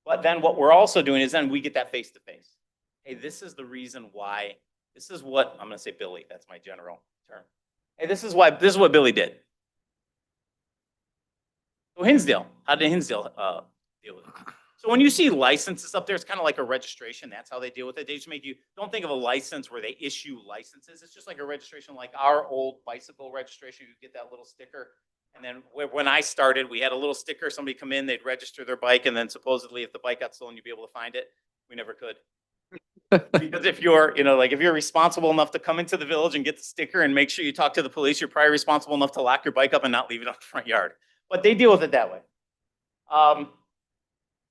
but then what we're also doing is then we get that face-to-face. Hey, this is the reason why. This is what I'm going to say, Billy. That's my general term. Hey, this is what Billy did. So Hinsdale, how did Hinsdale deal with it? So when you see licenses up there, it's kind of like a registration. That's how they deal with it. They just make you, don't think of a license where they issue licenses. It's just like a registration, like our old bicycle registration. You get that little sticker. And then when I started, we had a little sticker, somebody come in, they'd register their bike, and then supposedly if the bike got stolen, you'd be able to find it. We never could. Because if you're, like if you're responsible enough to come into the village and get the sticker and make sure you talk to the police, you're probably responsible enough to lock your bike up and not leave it on the front yard. But they deal with it that way.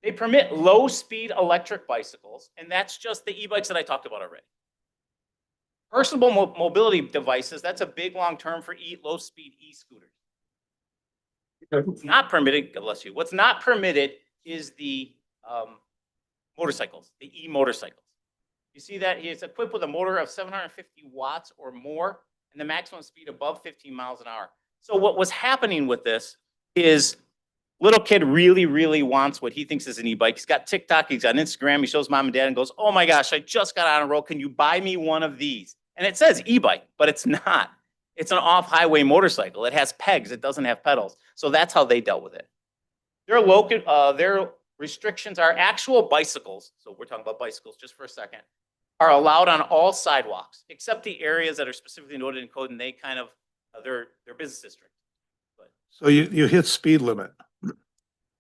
They permit low-speed electric bicycles, and that's just the e-bikes that I talked about already. Personal mobility devices, that's a big long term for low-speed e-scooters. What's not permitted, God bless you, what's not permitted is the motorcycles, the e-motorcycles. You see that it's equipped with a motor of 750 watts or more, and the maximum speed above 15 miles an hour. So what was happening with this is little kid really, really wants what he thinks is an e-bike. He's got TikTok, he's got Instagram, he shows mom and dad and goes, oh my gosh, I just got on a road. Can you buy me one of these? And it says e-bike, but it's not. It's an off-highway motorcycle. It has pegs. It doesn't have pedals. So that's how they dealt with it. Their restrictions are actual bicycles. So we're talking about bicycles just for a second, are allowed on all sidewalks, except the areas that are specifically noted in code, and they kind of, their business district. But So you hit speed limit.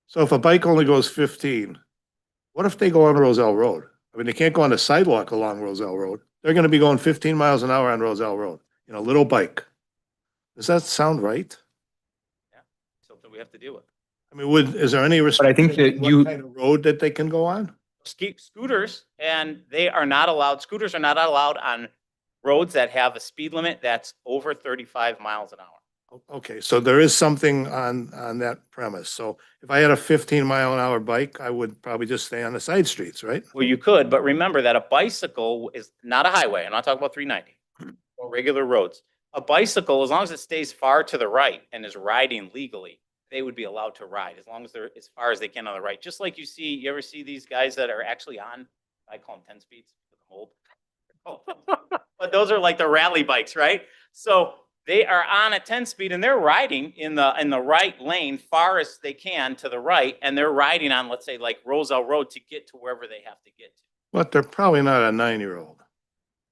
So if a bike only goes 15, what if they go on Roselle Road? I mean, they can't go on the sidewalk along Roselle Road. They're gonna be going 15 miles an hour on Roselle Road in a little bike. Does that sound right? something we have to deal with. I mean, is there any I think restriction that on you- what kind of road that they can go on? Scooters, and they are not allowed, scooters are not allowed on roads that have a speed limit that's over 35 miles an hour. Okay, so there is something on that premise. So if I had a 15-mile-an-hour bike, I would probably just stay on the side streets, right? Well, you could, but remember that a bicycle is not a highway. I'm not talking about 390 or regular roads. A bicycle, as long as it stays far to the right and is riding legally, they would be allowed to ride as long as they're as far as they can on the right. Just like you ever see these guys that are actually on, I call them 10 speeds, I'm old. But those are like the rally bikes, right? So they are on a 10 speed and they're riding in the right lane far as they can to the right, and they're riding on, let's say, like Roselle Road to get to wherever they have to get to. But they're probably not a 9-year-old.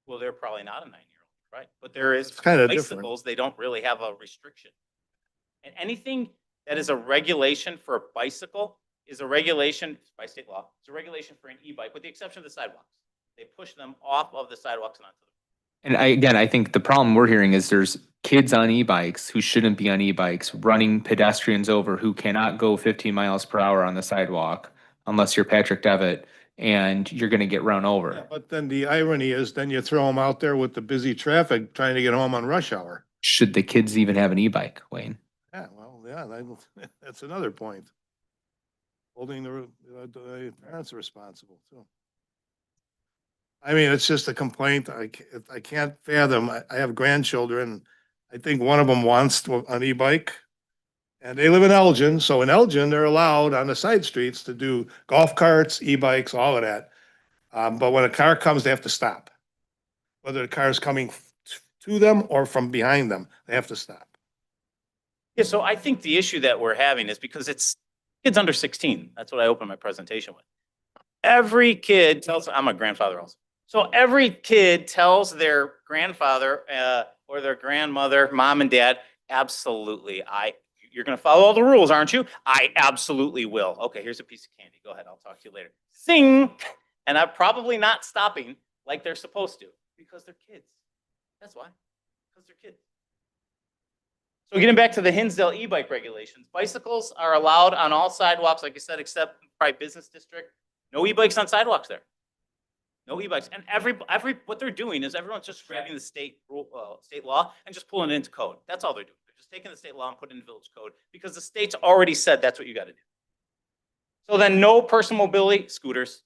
Well, they're probably not a 9-year-old, right? But there is It's kinda different. bicycles, they don't really have a restriction. And anything that is a regulation for a bicycle is a regulation by state law. It's a regulation for an e-bike, with the exception of the sidewalks. They push them off of the sidewalks and onto the. And I think the problem we're hearing is there's kids on e-bikes who shouldn't be on e-bikes, running pedestrians over who cannot go 15 miles per hour on the sidewalk unless you're Patrick Devitt, and you're gonna get run over. But then the irony is then you throw them out there with the busy traffic trying to get home on rush hour. Should the kids even have an e-bike, Wayne? Yeah, well, yeah, that's another point. Holding the parents responsible too. I mean, it's just a complaint. I can't fathom. I have grandchildren. I think one of them wants an e-bike. And they live in Elgin, so in Elgin, they're allowed on the side streets to do golf carts, e-bikes, all of that. But when a car comes, they have to stop. Whether the car is coming to them or from behind them, they have to stop. Yeah, so I think the issue that we're having is because it's kids under 16. That's what I opened my presentation with. Every kid tells, I'm a grandfather also. So every kid tells their grandfather or their grandmother, mom and dad, absolutely, you're going to follow all the rules, aren't you? I absolutely will. Okay, here's a piece of candy. Go ahead, I'll talk to you later. Sing! And I'm probably not stopping like they're supposed to because they're kids. That's why, because they're kids. So getting back to the Hinsdale e-bike regulations, bicycles are allowed on all sidewalks, like I said, except probably business district. No e-bikes on sidewalks there. No e-bikes. And what they're doing is everyone's just grabbing the state law and just pulling it into code. That's all they're doing. They're just taking the state law and putting it in village code because the state's already said that's what you got to do. So then no personal mobility scooters.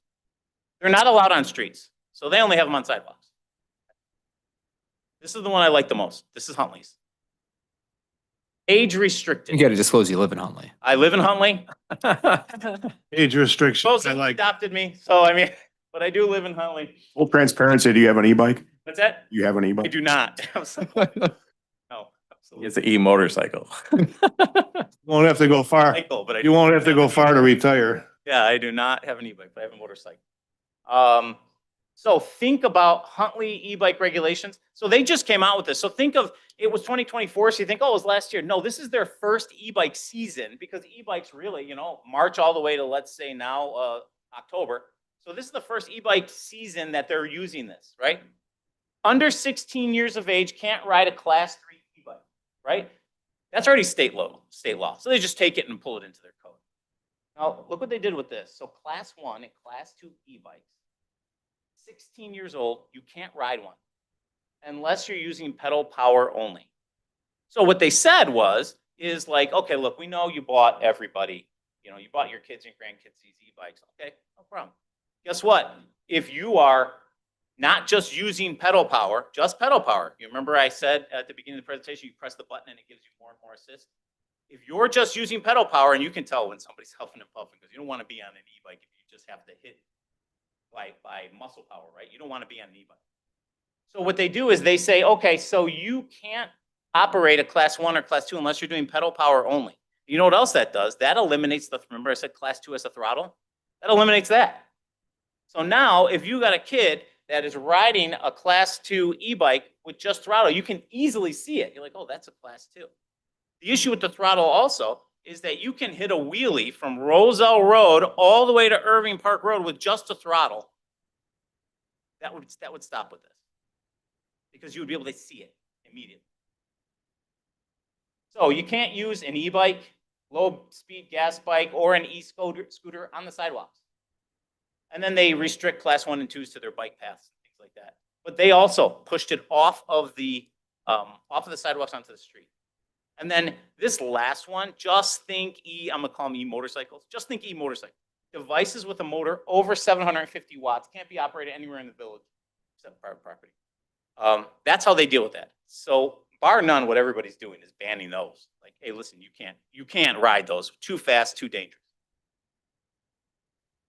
They're not allowed on streets. So they only have them on sidewalks. This is the one I like the most. This is Huntley's. Age restricted. You gotta disclose you live in Huntley. I live in Huntley. Age restrictions, Both I like. adopted me, so I mean, but I do live in Huntley. Full transparency, do you have an e-bike? What's that? You have an I e-bike? do not. No, absolutely. It's an e-motorcycle. You won't have to go far. Cycle, but I You won't have to go far to retire. Yeah, I do not have an e-bike, but I have a motorcycle. So think about Huntley e-bike regulations. So they just came out with this. So think of, it was 2024, so you think, oh, it was last year. No, this is their first e-bike season because e-bikes really, March all the way to, let's say now, October. So this is the first e-bike season that they're using this, right? Under 16 years of age can't ride a class 3 e-bike, right? That's already state law. So they just take it and pull it into their code. Now, look what they did with this. So class 1 and class 2 e-bikes, 16 years old, you can't ride one unless you're using pedal power only. So what they said is like, okay, look, we know you bought everybody, you bought your kids and grandkids these e-bikes. Okay, no problem. Guess what? If you are not just using pedal power, just pedal power. You remember I said at the beginning of the presentation, you press the button and it gives you more and more assist. If you're just using pedal power, and you can tell when somebody's huffing and puffing because you don't want to be on an e-bike if you just have to hit by muscle power, right? You don't want to be on an e-bike. So what they do is they say, okay, so you can't operate a class 1 or class 2 unless you're doing pedal power only. You know what else that does? That eliminates remember I said class 2 has a throttle? That eliminates that. So now if you got a kid that is riding a class 2 e-bike with just throttle, you can easily see it. You're like, oh, that's a class 2. The issue with the throttle also is that you can hit a wheelie from Roselle Road all the way to Irving Park Road with just a throttle. That would stop with this because you would be able to see it immediately. So you can't use an e-bike, low-speed gas bike, or an e-scooter on the sidewalks. And then they restrict class 1 and 2s to their bike paths and things like that. But they also pushed it off of the sidewalks onto the street. And then this last one, just think I'm gonna call them e-motorcycles. Just think e-motorcycle. Devices with a motor over 750 watts can't be operated anywhere in the village except private property. That's how they deal with that. So bar none, what everybody's doing is banning those. Like, hey, listen, you can't ride those. Too fast, too dangerous.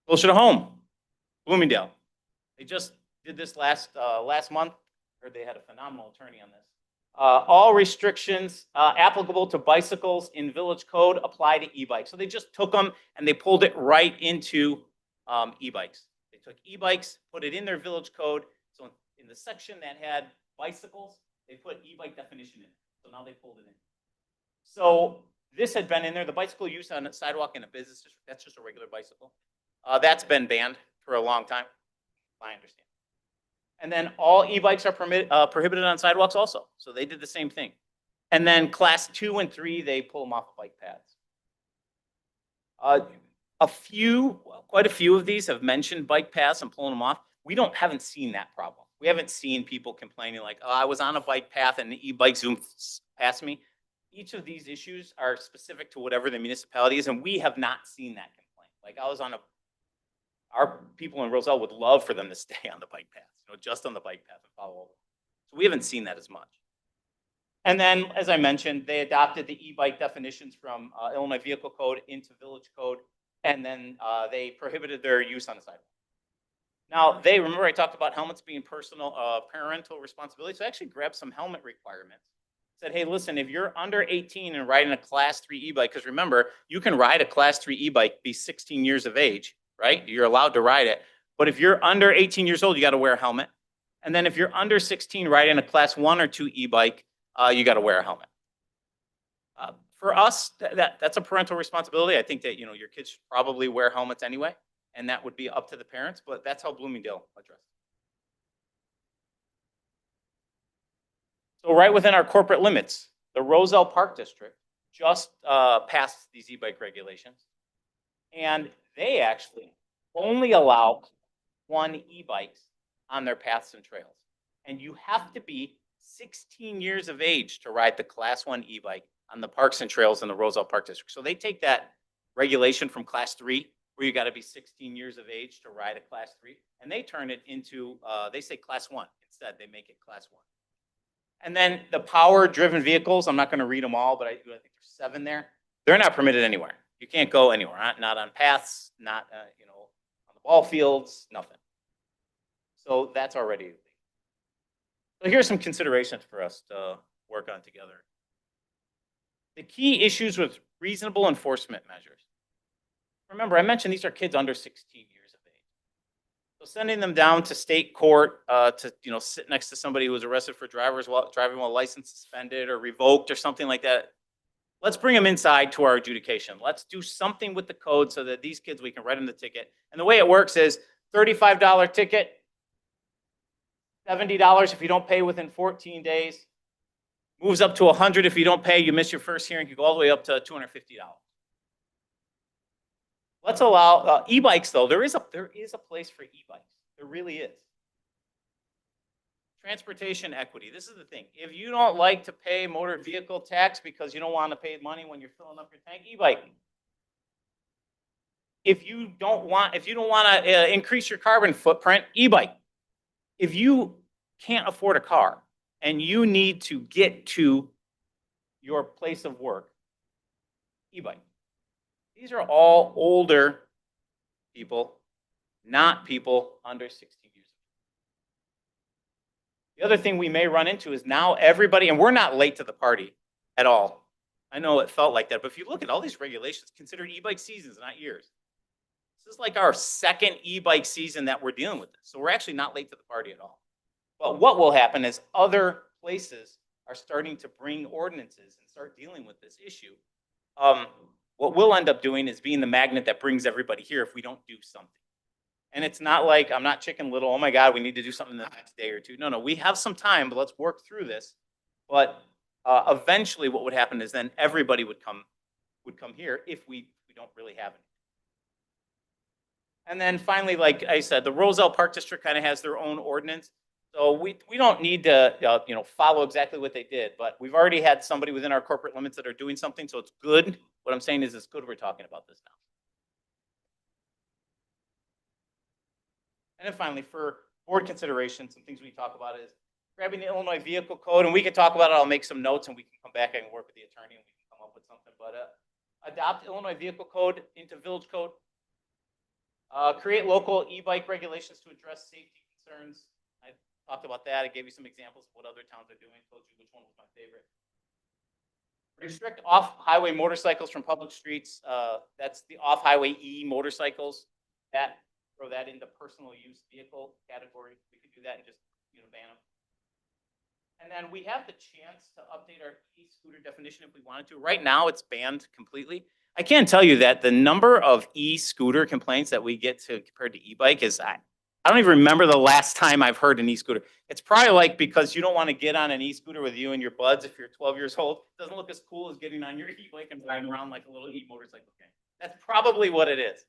Closer to home, Bloomingdale. They just did this last month. Heard they had a phenomenal attorney on this. All restrictions applicable to bicycles in village code apply to e-bikes. So they just took them and they pulled it right into e-bikes. They took e-bikes, put it in their village code. So in the section that had bicycles, they put e-bike definition in. So now they pulled it in. So this had been in there. The bicycle use on a sidewalk in a business district, that's just a regular bicycle. That's been banned for a long time, I understand. And then all e-bikes are prohibited on sidewalks also. So they did the same thing. And then class 2 and 3, they pull them off of bike paths. Quite a few of these have mentioned bike paths and pulling them off. We haven't seen that problem. We haven't seen people complaining like, oh, I was on a bike path and the e-bike zoomed past me. Each of these issues are specific to whatever the municipality is, and we have not seen that complaint. Like our people in Roselle would love for them to stay on the bike path, just on the bike path and follow over. So we haven't seen that as much. And then, as I mentioned, they adopted the e-bike definitions from Illinois Vehicle Code into Village Code, and then they prohibited their use on the sidewalk. Now, remember I talked about helmets being parental responsibility, so I actually grabbed some helmet requirements. Said, hey, listen, if you're under 18 and riding a class 3 e-bike, because remember, you can ride a class 3 e-bike, be 16 years of age, right? You're allowed to ride it. But if you're under 18 years old, you got to wear a helmet. And then if you're under 16 riding a class 1 or 2 e-bike, you got to wear a helmet. For us, that's a parental responsibility. I think that, your kids should probably wear helmets anyway, and that would be up to the parents, but that's how Bloomingdale addressed it. So right within our corporate limits, the Roselle Park District just passed these e-bike regulations, and they actually only allow 1 e-bikes on their paths and trails. And you have to be 16 years of age to ride the class 1 e-bike on the parks and trails in the Roselle Park District. So they take that regulation from class 3, where you got to be 16 years of age to ride a class 3, and they turn it into, they say class 1. Instead, they make it class 1. And then the power-driven vehicles, I'm not going to read them all, but I think there's 7 there. They're not permitted anywhere. You can't go anywhere, not on paths, not on the ball fields, nothing. So that's already illegal. So here's some considerations for us to work on together. The key issues with reasonable enforcement measures. Remember, I mentioned these are kids under 16 years of age. So sending them down to state court, to, sit next to somebody who was arrested for driving while license suspended or revoked or something like that. Let's bring them inside to our adjudication. Let's do something with the code so that these kids, we can write them the ticket. And the way it works is $35 ticket, $70 if you don't pay within 14 days, moves up to $100 if you don't pay, you miss your first hearing, you go all the way up to $250. Let's allow e-bikes though. There is a place for e-bikes. There really is. Transportation equity. This is the thing. If you don't like to pay motor vehicle tax because you don't want to pay money when you're filling up your tank, e-bike. If you don't want to increase your carbon footprint, e-bike. If you can't afford a car and you need to get to your place of work, e-bike. These are all older people, not people under 16 years. The other thing we may run into is now everybody, and we're not late to the party at all. I know it felt like that, but if you look at all these regulations, consider e-bike seasons, not years. This is like our second e-bike season that we're dealing with this. So we're actually not late to the party at all. But what will happen is other places are starting to bring ordinances and start dealing with this issue. What we'll end up doing is being the magnet that brings everybody here if we don't do something. And it's not like, I'm not Chicken Little, oh my God, we need to do something the next day or two. No, we have some time, but let's work through this. But eventually what would happen is then everybody would come here if we don't really have it. And then finally, like I said, the Roselle Park District kind of has their own ordinance. So we don't need to follow exactly what they did, but we've already had somebody within our corporate limits that are doing something, so it's good. What I'm saying is it's good we're talking about this now. And then finally, for board consideration, some things we talk about is grabbing the Illinois Vehicle Code, and we can talk about it. I'll make some notes and we can come back and work with the attorney and we can come up with something. But adopt Illinois Vehicle Code into Village Code. Create local e-bike regulations to address safety concerns. I talked about that. I gave you some examples of what other towns are doing. Told you which one was my favorite. Restrict off-highway motorcycles from public streets. That's the off-highway e-motorcycles. Throw that into personal use vehicle category. We could do that and just ban them. And then we have the chance to update our e-scooter definition if we wanted to. Right now, it's banned completely. I can tell you that the number of e-scooter complaints that we get compared to e-bike is, I don't even remember the last time I've heard an e-scooter. It's probably like because you don't want to get on an e-scooter with you and your buds if you're 12 years old. It doesn't look as cool as getting on your e-bike and riding around like a little e-motorcycle. Okay. That's probably what it is.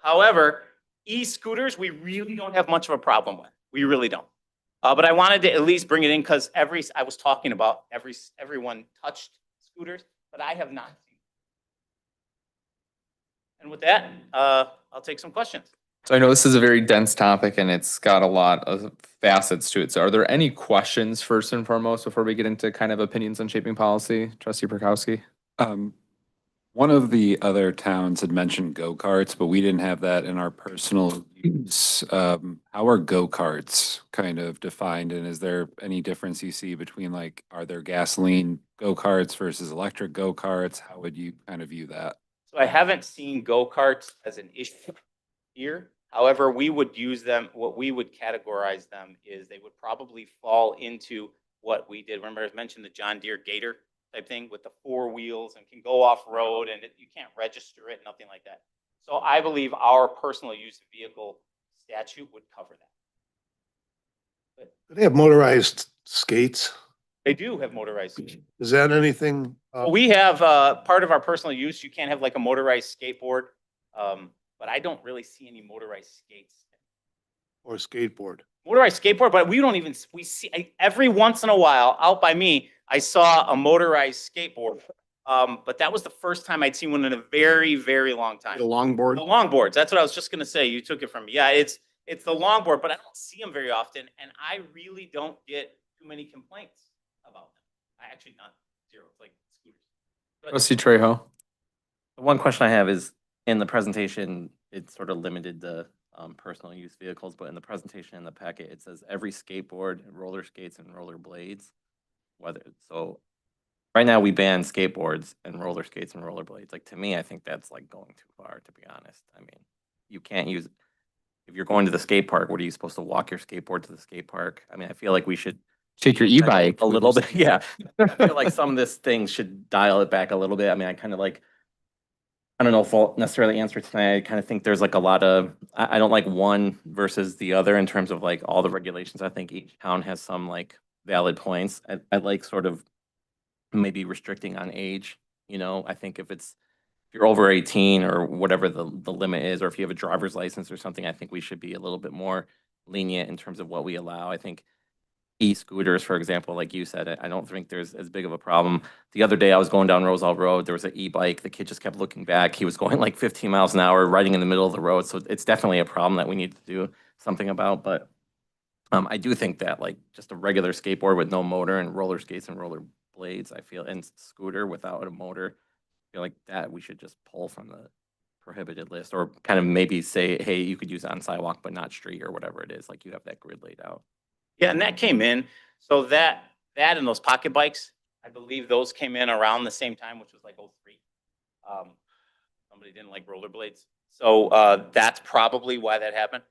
However, e-scooters, we really don't have much of a problem with. We really don't. But I wanted to at least bring it in because I was talking about everyone touched scooters, but I have not seen. And with that, I'll take some questions. So I know this is a very dense topic and it's got a lot of facets to it. So are there any questions first and foremost before we get into kind of opinions on shaping policy? Trustee Prokowski? One of the other towns had mentioned go-karts, but we didn't have that in our personal use. How are go-karts kind of defined, and is there any difference you see between, like, are there gasoline go-karts versus electric go-karts? How would you kind of view that? So I haven't seen go-karts as an issue here. However, we would use them, what we would categorize them is they would probably fall into what we did. Remember I mentioned the John Deere Gator type thing with the 4 wheels and can go off road and you can't register it, nothing like that. So I believe our personal use vehicle statute would cover that. Do they have motorized skates? They do have motorized skates. Is that anything? We have part of our personal use. You can't have like a motorized skateboard, but I don't really see any motorized skates. Or skateboard? Motorized skateboard, but we see every once in a while out by me, I saw a motorized skateboard. But that was the first time I'd seen one in a very, very long time. The longboard? The longboards. That's what I was just going to say. You took it from me. Yeah, it's the longboard, but I don't see them very often. And I really don't get too many complaints about them. I actually not zero. It's like scooters. Trustee Trejo? The one question I have is, in the presentation, it sort of limited the personal use vehicles, but in the presentation in the packet, it says every skateboard, roller skates, and roller blades. So right now we ban skateboards and roller skates and roller blades. Like, to me, I think that's like going too far, to be honest. I mean, you can't use, if you're going to the skate park, what are you supposed to walk your skateboard to the skate park? I mean, I feel like we should Take your e-bike. a little bit, yeah. I feel like some of this things should dial it back a little bit. I mean, I kind of like, I don't know if I'll necessarily answer tonight. I kind of think there's like a lot of, I don't like one versus the other in terms of like all the regulations. I think each town has some like valid points. I like sort of maybe restricting on age, you know, I think if you're over 18 or whatever the limit is, or if you have a driver's license or something, I think we should be a little bit more lenient in terms of what we allow. I think e-scooters, for example, like you said, I don't think there's as big of a problem. The other day I was going down Roselle Road, there was an e-bike, the kid just kept looking back. He was going like 15 miles an hour, riding in the middle of the road. So it's definitely a problem that we need to do something about. But I do think that like just a regular skateboard with no motor and roller skates and roller blades, I feel, and scooter without a motor, I feel like that we should just pull from the prohibited list, or kind of maybe say, hey, you could use it on sidewalk, but not street or whatever it is. Like you have that grid laid out. Yeah, and that came in, so that and those pocket bikes, I believe those came in around the same time, which was like '03. Somebody didn't like rollerblades. So that's probably why that happened.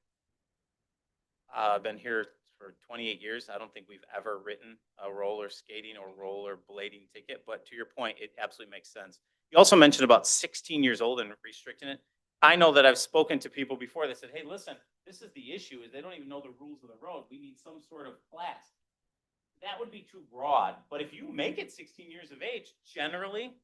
I've been here for 28 years. I don't think we've ever written a roller skating or roller blading ticket, but to your point, it absolutely makes sense. You also mentioned about 16 years old and restricting it. I know that I've spoken to people before that said, hey, listen, this is the issue, is they don't even know the rules of the road. We need some sort of class. That would be too broad, but if you make it 16 years of age, generally,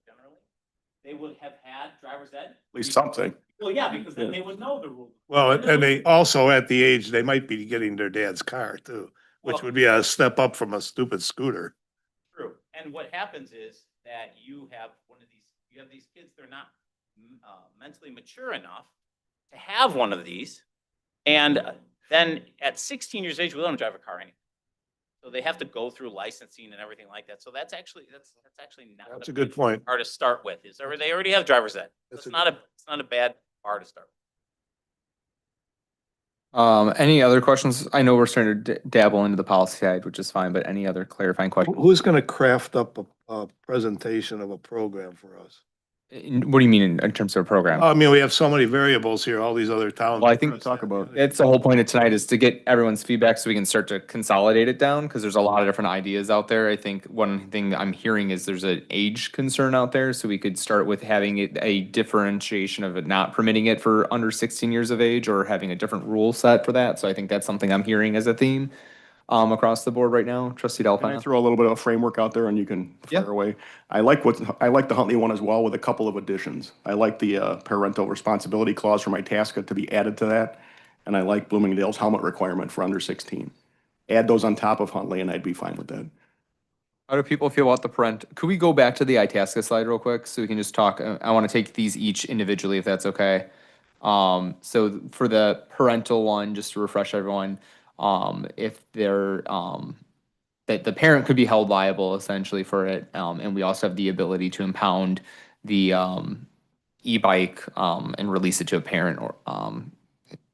they would have had driver's ed. At least something. Well, yeah, because then they would know the rules. Well, and they also at the age, they might be getting their dad's car too, which Well- would be a step up from a stupid scooter. True. And what happens is that you have these kids, they're not mentally mature enough to have one of these. And then at 16 years of age, we let them drive a car anyway. So they have to go through licensing and everything like that. So that's actually not. That's a good point. Bar to start with is, or they already have driver's ed. That's It's a- not a bad bar to start. Any other questions? I know we're starting to dabble into the policy side, which is fine, but any other clarifying questions? Who's gonna craft up a presentation of a program for us? What do you mean in terms of a program? I mean, we have so many variables here, all these other towns. Well, I think talk about it. It's the whole point of tonight is to get everyone's feedback so we can start to consolidate it down, because there's a lot of different ideas out there. I think one thing that I'm hearing is there's an age concern out there, so we could start with having it a differentiation of it not permitting it for under 16 years of age, or having a different rule set for that. So I think that's something I'm hearing as a theme across the board right now. Trustee Can I Delphi. throw a little bit of a framework out there and you can Yeah. fire away? I like the Huntley one as well, with a couple of additions. I like the parental responsibility clause for my Tasca to be added to that. And I like Bloomingdale's helmet requirement for under 16. Add those on top of Huntley and I'd be fine with that. How do people feel about the parent? Could we go back to the Itasca slide real quick so we can just talk? I want to take these each individually if that's okay. So for the parental one, just to refresh everyone, if they're, that the parent could be held liable essentially for it. And we also have the ability to impound the, e-bike, and release it to a parent or,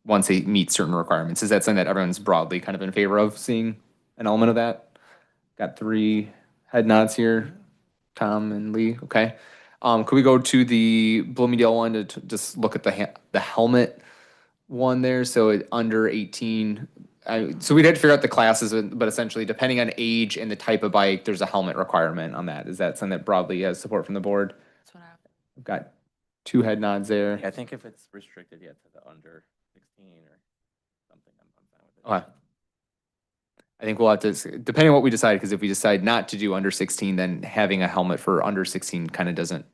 once they meet certain requirements. Is that something that everyone's broadly kind of in favor of seeing an element of that? Got 3 head nods here, Tom and Lee, okay. Could we go to the Bloomingdale one to just look at the helmet one there? So under 18, so we'd have to figure out the classes, but essentially depending on age and the type of bike, there's a helmet requirement on that. Is that something that broadly has support from the board? That's what I have. We've got 2 head nods there. I think if it's restricted yet to the under 16 or something, I'm fine with it. Okay. I think we'll have to, depending on what we decide, because if we decide not to do under 16, then having a helmet for under 16 kind of doesn't,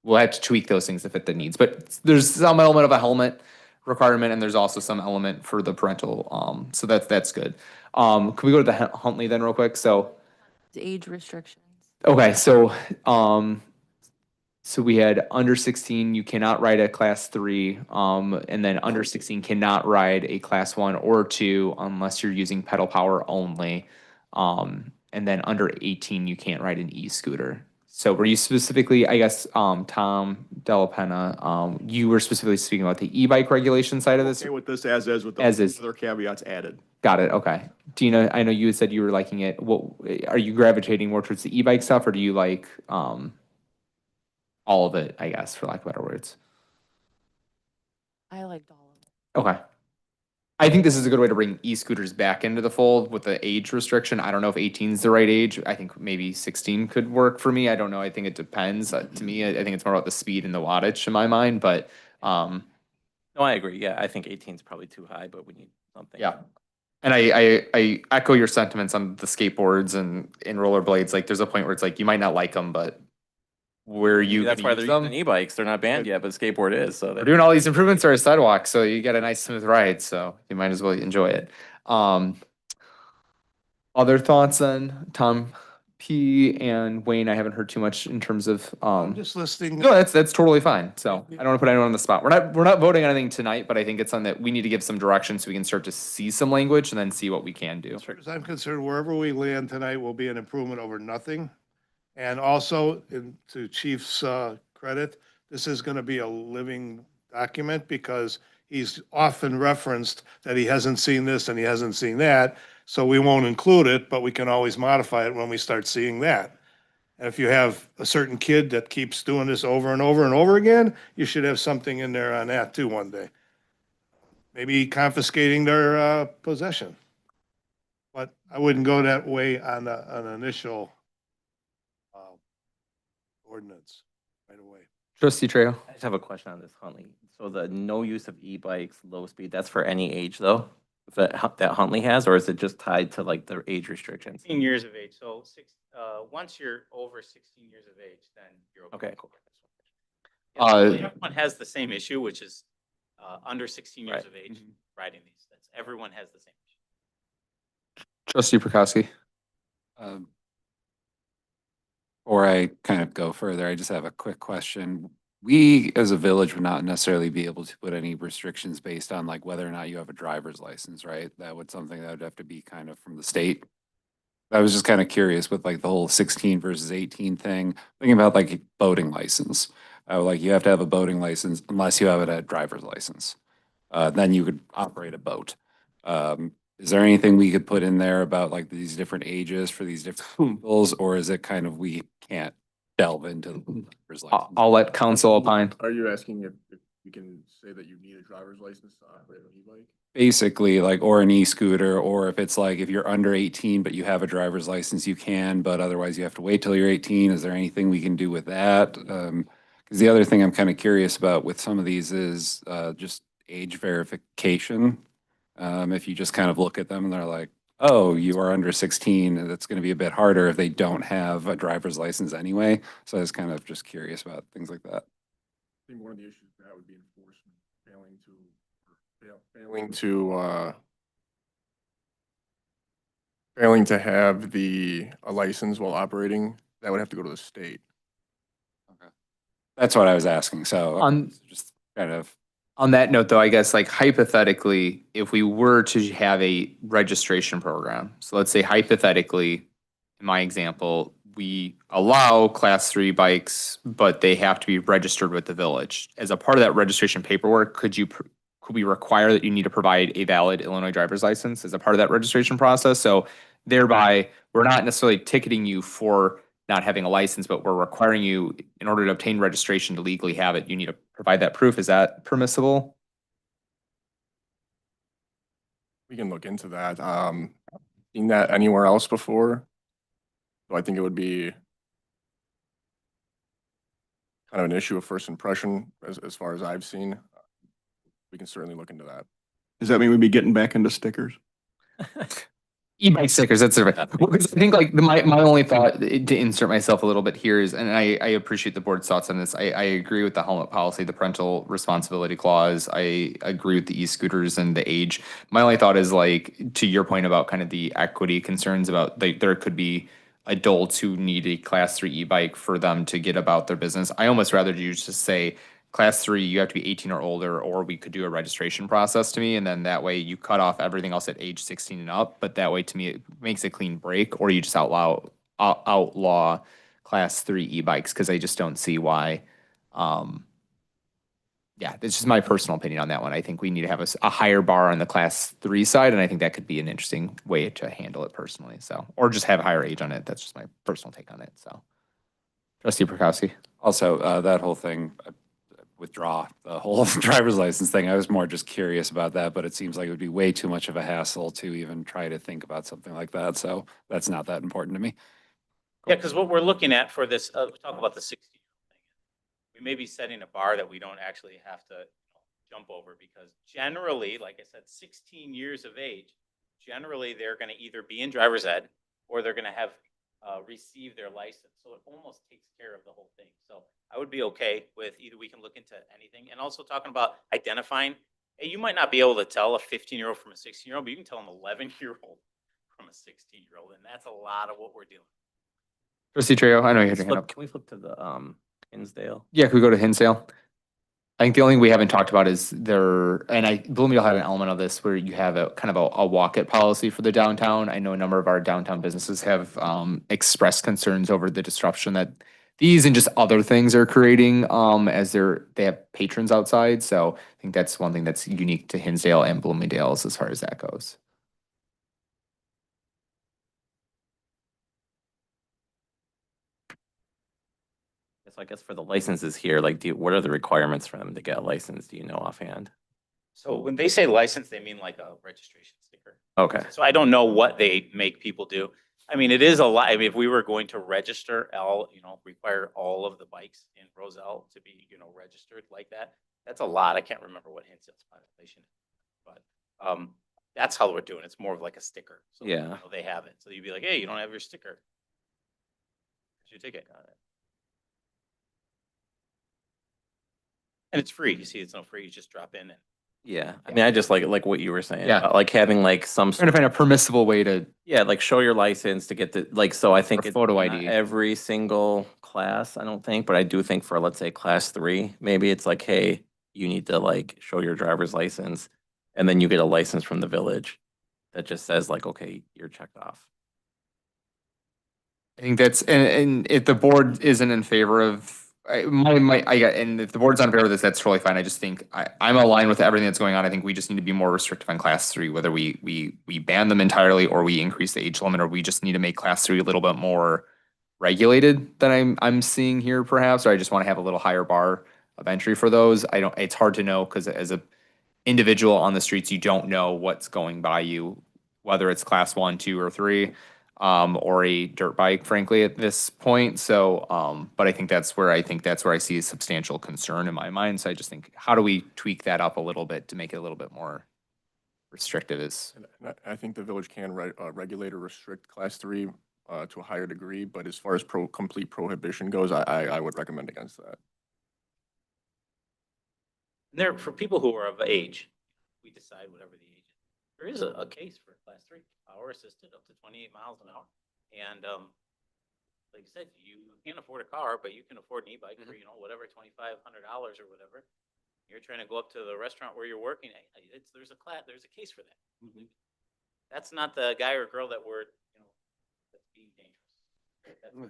we'll have to tweak those things to fit the needs. But there's some element of a helmet requirement, and there's also some element for the parental, so that's good. Can we go to the Huntley then real quick? So, The age restrictions. okay, so, so we had under 16, you cannot ride a class 3, and then under 16 cannot ride a class 1 or 2 unless you're using pedal power only. And then under 18, you can't ride an e-scooter. So were you specifically, I guess, Tom Della Penna, you were specifically speaking about the e-bike regulation side of this? Okay with this as is with As the is. other caveats added. Got it, okay. Dina, I know you had said you were liking it. What, are you gravitating more towards the e-bike stuff, or do you like, all of it, I guess, for lack of better words? I liked all of it. Okay. I think this is a good way to bring e-scooters back into the fold with the age restriction. I don't know if 18 is the right age. I think maybe 16 could work for me. I don't know. I think it depends. To me, I think it's more about the speed and the wattage in my mind, but, No, I agree. Yeah, I think 18 is probably too high, but we need something. yeah. And I echo your sentiments on the skateboards and rollerblades. Like, there's a point where it's like, you might not like them, but where you That's gonna why they're use them? using e-bikes. They're not banned yet, but skateboard is, so We're that. doing all these improvements to our sidewalks, so you get a nice smooth ride, so you might as well enjoy it. Other thoughts on Tom P and Wayne? I haven't heard too much in terms of, I'm just listening. no, that's totally fine. So I don't want to put anyone on the spot. We're not voting on anything tonight, but I think it's something that we need to give some direction so we can start to see some language and then see what we can do. As far as I'm concerned, wherever we land tonight will be an improvement over nothing. And also, to Chief's credit, this is going to be a living document because he's often referenced that he hasn't seen this and he hasn't seen that. So we won't include it, but we can always modify it when we start seeing that. And if you have a certain kid that keeps doing this over and over and over again, you should have something in there on that too one day. Maybe confiscating their possession. But I wouldn't go that way on an initial ordinance right away. Trustee Trejo. I just have a question on this, Huntley. So the no use of e-bikes, low speed, that's for any age though? That Huntley has, or is it just tied to like the age restrictions? 16 years of age. So once you're over 16 years of age, then you're okay. Okay, cool. Everyone has the same issue, which is under 16 years Right. of age riding these. Everyone has the same issue. Trustee Prokowski. Or I kind of go further, I just have a quick question. We, as a village, would not necessarily be able to put any restrictions based on like whether or not you have a driver's license, right? That would something that would have to be kind of from the state. I was just kind of curious with like the whole 16 versus 18 thing, thinking about like boating license. Like you have to have a boating license unless you have a driver's license. Then you could operate a boat. Is there anything we could put in there about like these different ages for these different peoples, or is it kind of we can't delve into the driver's license? I'll let council opine. Are you asking if you can say that you need a driver's license to operate an e-bike? Basically, like, or an e-scooter, or if it's like, if you're under 18, but you have a driver's license, you can, but otherwise you have to wait till you're 18. Is there anything we can do with that? Because the other thing I'm kind of curious about with some of these is just age verification. If you just kind of look at them and they're like, oh, you are under 16, that's going to be a bit harder if they don't have a driver's license anyway. So I was kind of just curious about things like that. I think one of the issues with that would be enforcement, failing to have a license while operating. That would have to go to the state. That's what I was asking. So On- just kind of. On that note, though, I guess like hypothetically, if we were to have a registration program, so let's say hypothetically, in my example, we allow class 3 bikes, but they have to be registered with the village. As a part of that registration paperwork, could we require that you need to provide a valid Illinois driver's license as a part of that registration process? So thereby, we're not necessarily ticketing you for not having a license, but we're requiring you, in order to obtain registration to legally have it, you need to provide that proof. Is that permissible? We can look into that. Seen that anywhere else before? So I think it would be kind of an issue of first impression as far as I've seen. We can certainly look into that. Does that mean we'd be getting back into stickers? E-bike stickers, that's right. I think like my only thought to insert myself a little bit here is, and I appreciate the board's thoughts on this. I agree with the helmet policy, the parental responsibility clause. I agree with the e-scooters and the age. My only thought is like, to your point about kind of the equity concerns about there could be adults who need a class 3 e-bike for them to get about their business. I almost rather you just say, class 3, you have to be 18 or older, or we could do a registration process to me. And then that way you cut off everything else at age 16 and up. But that way to me, it makes a clean break, or you just outlaw class 3 e-bikes. Cause I just don't see why. Yeah, it's just my personal opinion on that one. I think we need to have a higher bar on the class 3 side. And I think that could be an interesting way to handle it personally. So, or just have a higher age on it. That's just my personal take on it. So Trustee Prokowski. Also, that whole thing, withdraw the whole driver's license thing. I was more just curious about that, but it seems like it would be way too much of a hassle to even try to think about something like that. So that's not that important to me. Yeah, because what we're looking at for this, talk about the 16-year-old thing. We may be setting a bar that we don't actually have to jump over, because generally, like I said, 16 years of age, generally they're going to either be in driver's ed or they're going to have received their license. So it almost takes care of the whole thing. So I would be okay with either we can look into anything, and also talking about identifying. Hey, you might not be able to tell a 15-year-old from a 16-year-old, but you can tell an 11-year-old from a 16-year-old, and that's a lot of what we're doing. Trustee Trejo, I know you had your hand up. Can we flip to the Hinsdale? Yeah, can we go to Hinsdale? I think the only thing we haven't talked about is there, and Bloomingdale had an element of this where you have a kind of a walk-it policy for the downtown. I know a number of our downtown businesses have expressed concerns over the disruption that these and just other things are creating as they have patrons outside. So I think that's one thing that's unique to Hinsdale and Bloomingdale's as far as that goes. So I guess for the licenses here, like, what are the requirements for them to get a license? Do you know offhand? So when they say license, they mean like a registration sticker. Okay. So I don't know what they make people do. I mean, it is a lot. I mean, if we were going to register require all of the bikes in Roselle to be, registered like that, that's a lot. I can't remember what Hinsdale's population is, but that's how we're doing. It's more of like a sticker. So Yeah. they have it. So you'd be like, hey, you don't have your sticker. Here's your ticket. Got it. And it's free. You see, it's no free. You just drop in and. Yeah. I mean, I just like what you were saying. Yeah. about, like having like some Trying to find a permissible way to, yeah, like show your license to get the, like, so I think Or it's photo not ID. every single class, I don't think, but I do think for, let's say, class 3, maybe it's like, hey, you need to like show your driver's license, and then you get a license from the village that just says like, okay, you're checked off. I think that's, and if the board isn't in favor of, and if the board's not in favor of this, that's totally fine. I just think I'm aligned with everything that's going on. I think we just need to be more restrictive on class 3, whether we ban them entirely or we increase the age limit, or we just need to make class 3 a little bit more regulated than I'm seeing here perhaps, or I just want to have a little higher bar of entry for those. It's hard to know because as a individual on the streets, you don't know what's going by you, whether it's class 1, 2, or 3. Or a dirt bike, frankly, at this point. So, but I think that's where I see a substantial concern in my mind. So I just think, how do we tweak that up a little bit to make it a little bit more restrictive? And I think the village can regulate or restrict class 3 to a higher degree, but as far as complete prohibition goes, I would recommend against that. And there, for people who are of age, we decide whatever the age is. There is a case for class 3, power assisted up to 28 miles an hour. And like I said, you can't afford a car, but you can afford an e-bike for, whatever, $2,500 or whatever. You're trying to go up to the restaurant where you're working. There's a case for that. That's not the guy or girl that that's being dangerous. I would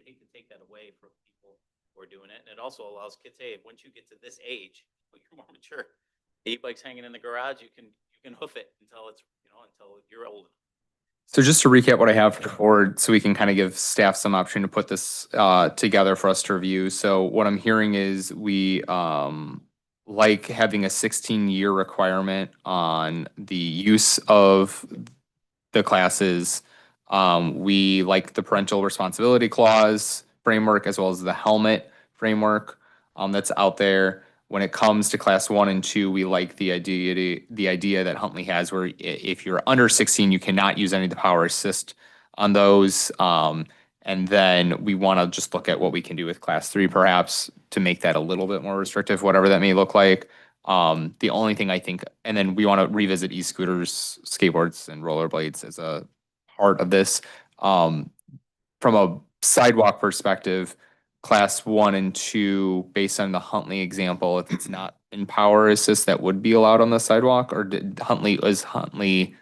hate to take that away from people who are doing it. And it also allows kids, hey, once you get to this age, you're more mature. The e-bike's hanging in the garage. You can hoof it until it's, until you're old enough. So just to recap what I have for the board, so we can kind of give staff some option to put this together for us to review. So what I'm hearing is we like having a 16-year requirement on the use of the classes. We like the parental responsibility clause framework as well as the helmet framework that's out there. When it comes to class 1 and 2, we like the idea that Huntley has where if you're under 16, you cannot use any of the power assist on those. And then we want to just look at what we can do with class 3 perhaps to make that a little bit more restrictive, whatever that may look like. The only thing I think, and then we want to revisit e-scooters, skateboards, and rollerblades as a part of this. From a sidewalk perspective, class 1 and 2, based on the Huntley example, if it's not in power assist, that would be allowed on the sidewalk, or is Huntley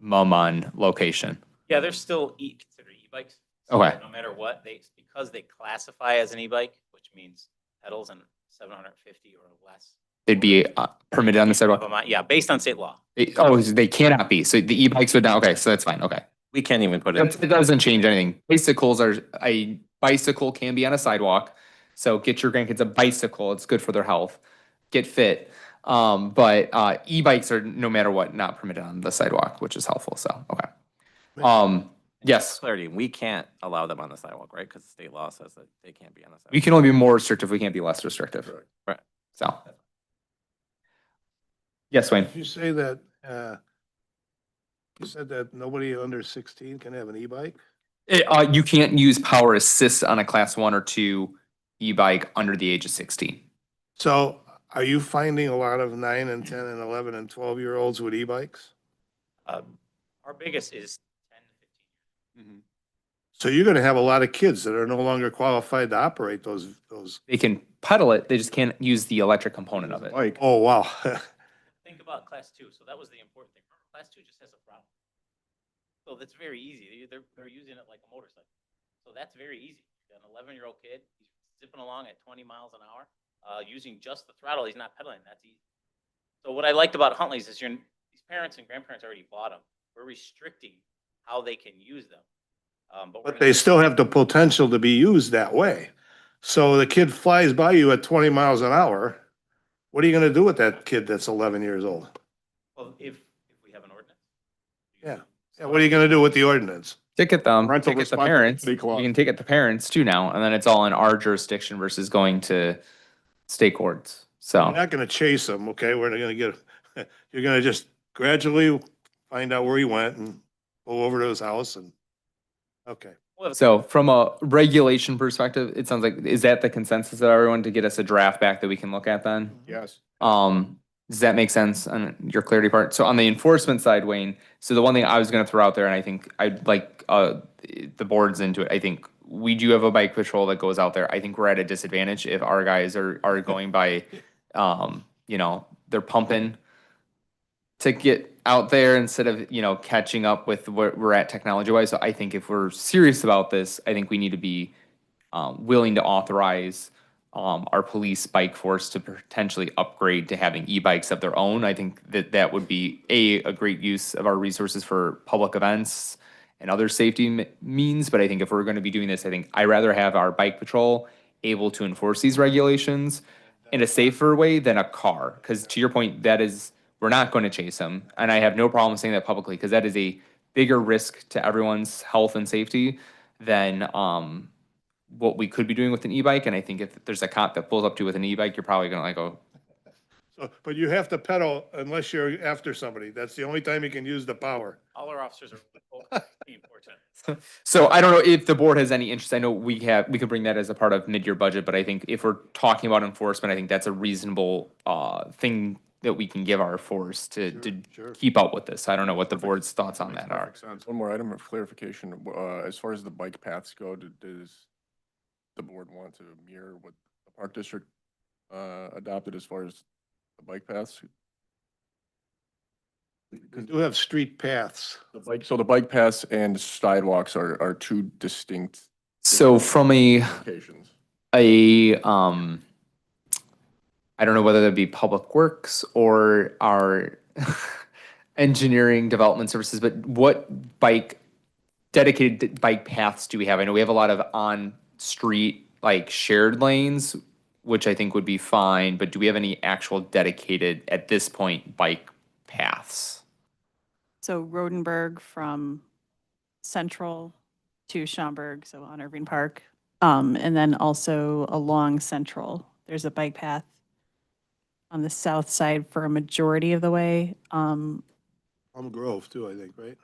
mum on location? Yeah, they're still considered e-bikes. So Okay. no matter what, because they classify as an e-bike, which means pedals and 750 or less. They'd be permitted on the sidewalk? Yeah, based on state law. They cannot be. So the e-bikes would not, okay, so that's fine, okay. We can't even put it. It doesn't change anything. A bicycle can be on a sidewalk. So get your grandkids a bicycle. It's good for their health. Get fit. But e-bikes are no matter what not permitted on the sidewalk, which is helpful. So okay. Yes, Clarity, we can't allow them on the sidewalk, right? Because state law says that they can't be on the sidewalk. we can only be more restrictive. We can't be less restrictive. Right. So. Yes, Wayne. Did you say that, you said that nobody under 16 can have an e-bike? You can't use power assist on a class 1 or 2 e-bike under the age of 16. So are you finding a lot of 9 and 10 and 11 and 12-year-olds with e-bikes? Our biggest is 10 to 15. So you're gonna have a lot of kids that are no longer qualified to operate those. They can pedal it, they just can't use the electric component of it. Like, Oh, wow. Think about class 2. So that was the important thing. Remember, class 2 just has a throttle. So that's very easy. They're using it like a motorcycle. So that's very easy. You got an 11-year-old kid, he's zipping along at 20 miles an hour, using just the throttle. He's not pedaling. That's easy. So what I liked about Huntley's is these parents and grandparents already bought them. We're restricting how they can use them. But they still have the potential to be used that way. So the kid flies by you at 20 miles an hour. What are you gonna do with that kid that's 11 years old? Well, if we have an ordinance. Yeah. Yeah, what are you gonna do with the ordinance? Ticket them, Rental ticket the parents. You responsibility clause. can ticket the parents too now, and then it's all in our jurisdiction versus going to state courts. You're So, not gonna chase him, okay? We're not gonna you're gonna just gradually find out where he went and go over to his house and, okay. so from a regulation perspective, it sounds like, is that the consensus of everyone to get us a draft back that we can look at then? yes. Does that make sense on your clarity part? So on the enforcement side, Wayne, so the one thing I was gonna throw out there, and I think I'd like, the board's into it, I think we do have a bike patrol that goes out there. I think we're at a disadvantage if our guys are going by, you know, they're pumping to get out there instead of, you know, catching up with where we're at technology wise. So I think if we're serious about this, I think we need to be willing to authorize our police bike force to potentially upgrade to having e-bikes of their own. I think that would be a great use of our resources for public events and other safety means. But I think if we're going to be doing this, I think I'd rather have our bike patrol able to enforce these regulations in a safer way than a car. Because to your point, that is, we're not going to chase them. And I have no problem saying that publicly because that is a bigger risk to everyone's health and safety than what we could be doing with an e-bike. And I think if there's a cop that pulls up to you with an e-bike, you're probably gonna like go, So, but you have to pedal unless you're after somebody. That's the only time you can use the power. All our officers are being fortunate. so I don't know if the board has any interest. I know we could bring that as a part of mid-year budget, but I think if we're talking about enforcement, I think that's a reasonable thing that we can give our force to Sure. keep up with this. I don't know what the board's thoughts on that are. One more item of clarification, as far as the bike paths go, does the board want to mirror what the Park District adopted as far as the bike paths? We do have street paths. So the bike paths and sidewalks are two distinct So from locations. I don't know whether that be Public Works or our engineering development services, but what dedicated bike paths do we have? I know we have a lot of on-street, like shared lanes, which I think would be fine, but do we have any actual dedicated, at this point, bike paths? So Rodenberg from Central to Schaumburg, so on Irving Park. And then also along Central, there's a bike path on the south side for a majority of the way. Plum Grove too, I think, right?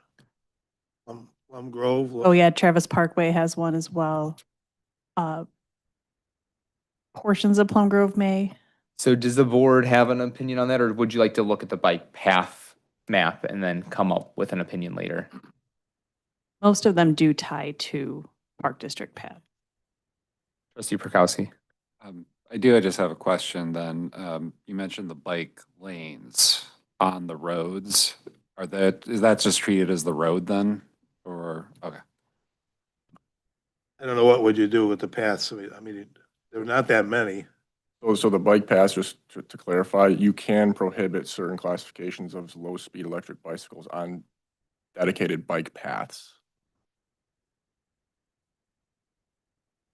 Plum Grove. Oh yeah, Travis Parkway has one as well. Portions of Plum Grove may. So does the board have an opinion on that, or would you like to look at the bike path map and then come up with an opinion later? Most of them do tie to Park District path. Trustee Prokowski. I just have a question then. You mentioned the bike lanes on the roads. Is that just treated as the road then? Or, okay. I don't know, what would you do with the paths? I mean, there are not that many. So the bike paths, just to clarify, you can prohibit certain classifications of low-speed electric bicycles on dedicated bike paths.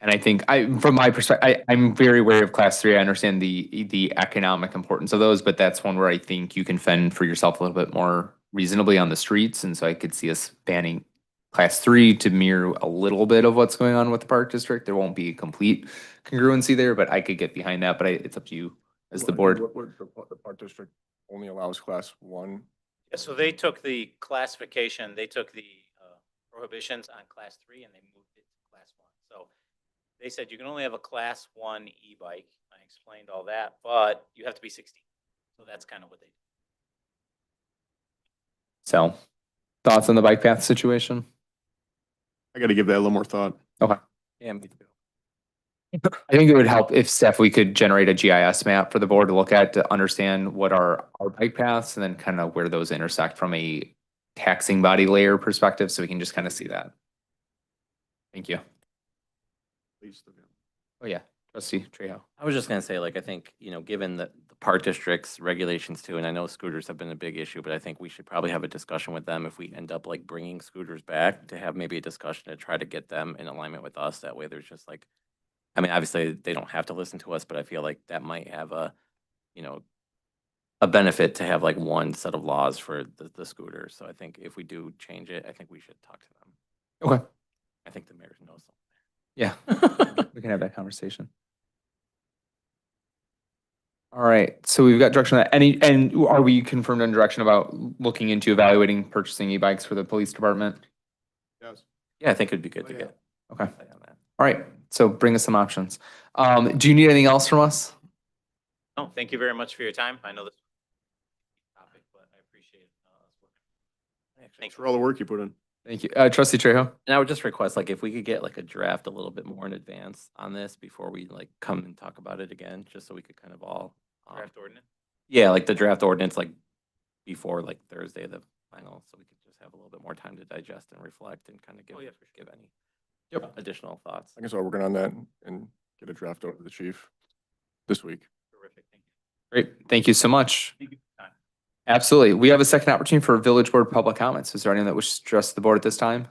And I think from my perspective, I'm very wary of class three. I understand the economic importance of those, but that's one where I think you can fend for yourself a little bit more reasonably on the streets. And so I could see us banning class three to mirror a little bit of what's going on with the park district. There won't be complete congruency there, but I could get behind that, but it's up to you as the board. The park district only allows class one. Yeah, so they took the classification, they took the prohibitions on class three and they moved it to class one. So they said you can only have a class one e-bike. I explained all that, but you have to be 16. So that's kind of what they did. So thoughts on the bike path situation? I got to give that a little more thought. Yeah, me too. I think it would help if, Steph, we could generate a GIS map for the board to look at to understand what are our bike paths and then kind of where those intersect from a taxing body layer perspective, so we can just kind of see that. Thank you. Oh, yeah, trustee Trejo. I was just gonna say, like, I think, you know, given the park district's regulations too, and I know scooters have been a big issue, but I think we should probably have a discussion with them if we end up like bringing scooters back, to have maybe a discussion to try to get them in alignment with us. That way there's just like, I mean, obviously they don't have to listen to us, but I feel like that might have a, you know, a benefit to have like one set of laws for the scooters. So I think if we do change it, I think we should talk to them. Okay. I think the mayor knows something. Yeah, we can have that conversation. All right, so we've got direction on that. And are we confirmed on direction about looking into evaluating purchasing e-bikes for the police department? Yes. Yeah, I think it'd be good to yeah. get. Okay. insight on that. All right, so bring us some options. Do you need anything else from us? No, thank you very much for your time. I know this topic, but I appreciate us working. Thanks for all the work you put in. Thank you. Trustee Trejo? And I would just request, like, if we could get like a draft a little bit more in advance on this before we like come and talk about it again, just so we could kind of all. Draft ordinance. Yeah, like the draft ordinance, like before like Thursday, the final, so we could just have a little bit more time to digest and reflect and kind of give, Oh, yeah, for give any Yep. additional thoughts. I can start working on that and get a draft over to the chief this week. Terrific. Thank you. Great, thank you so much. Thank you for your time. Absolutely. We have a second opportunity for village board public comments. Is there anyone that wishes to address the board at this time?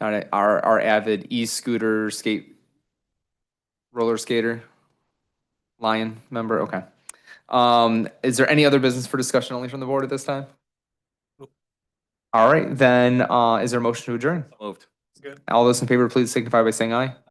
Got it. Our avid e-scooter roller skater Lion member. Okay. Is there any other business for discussion only from the board at this time? All right, then, is there a motion to adjourn? Moved. All those in favor, please signify by saying aye.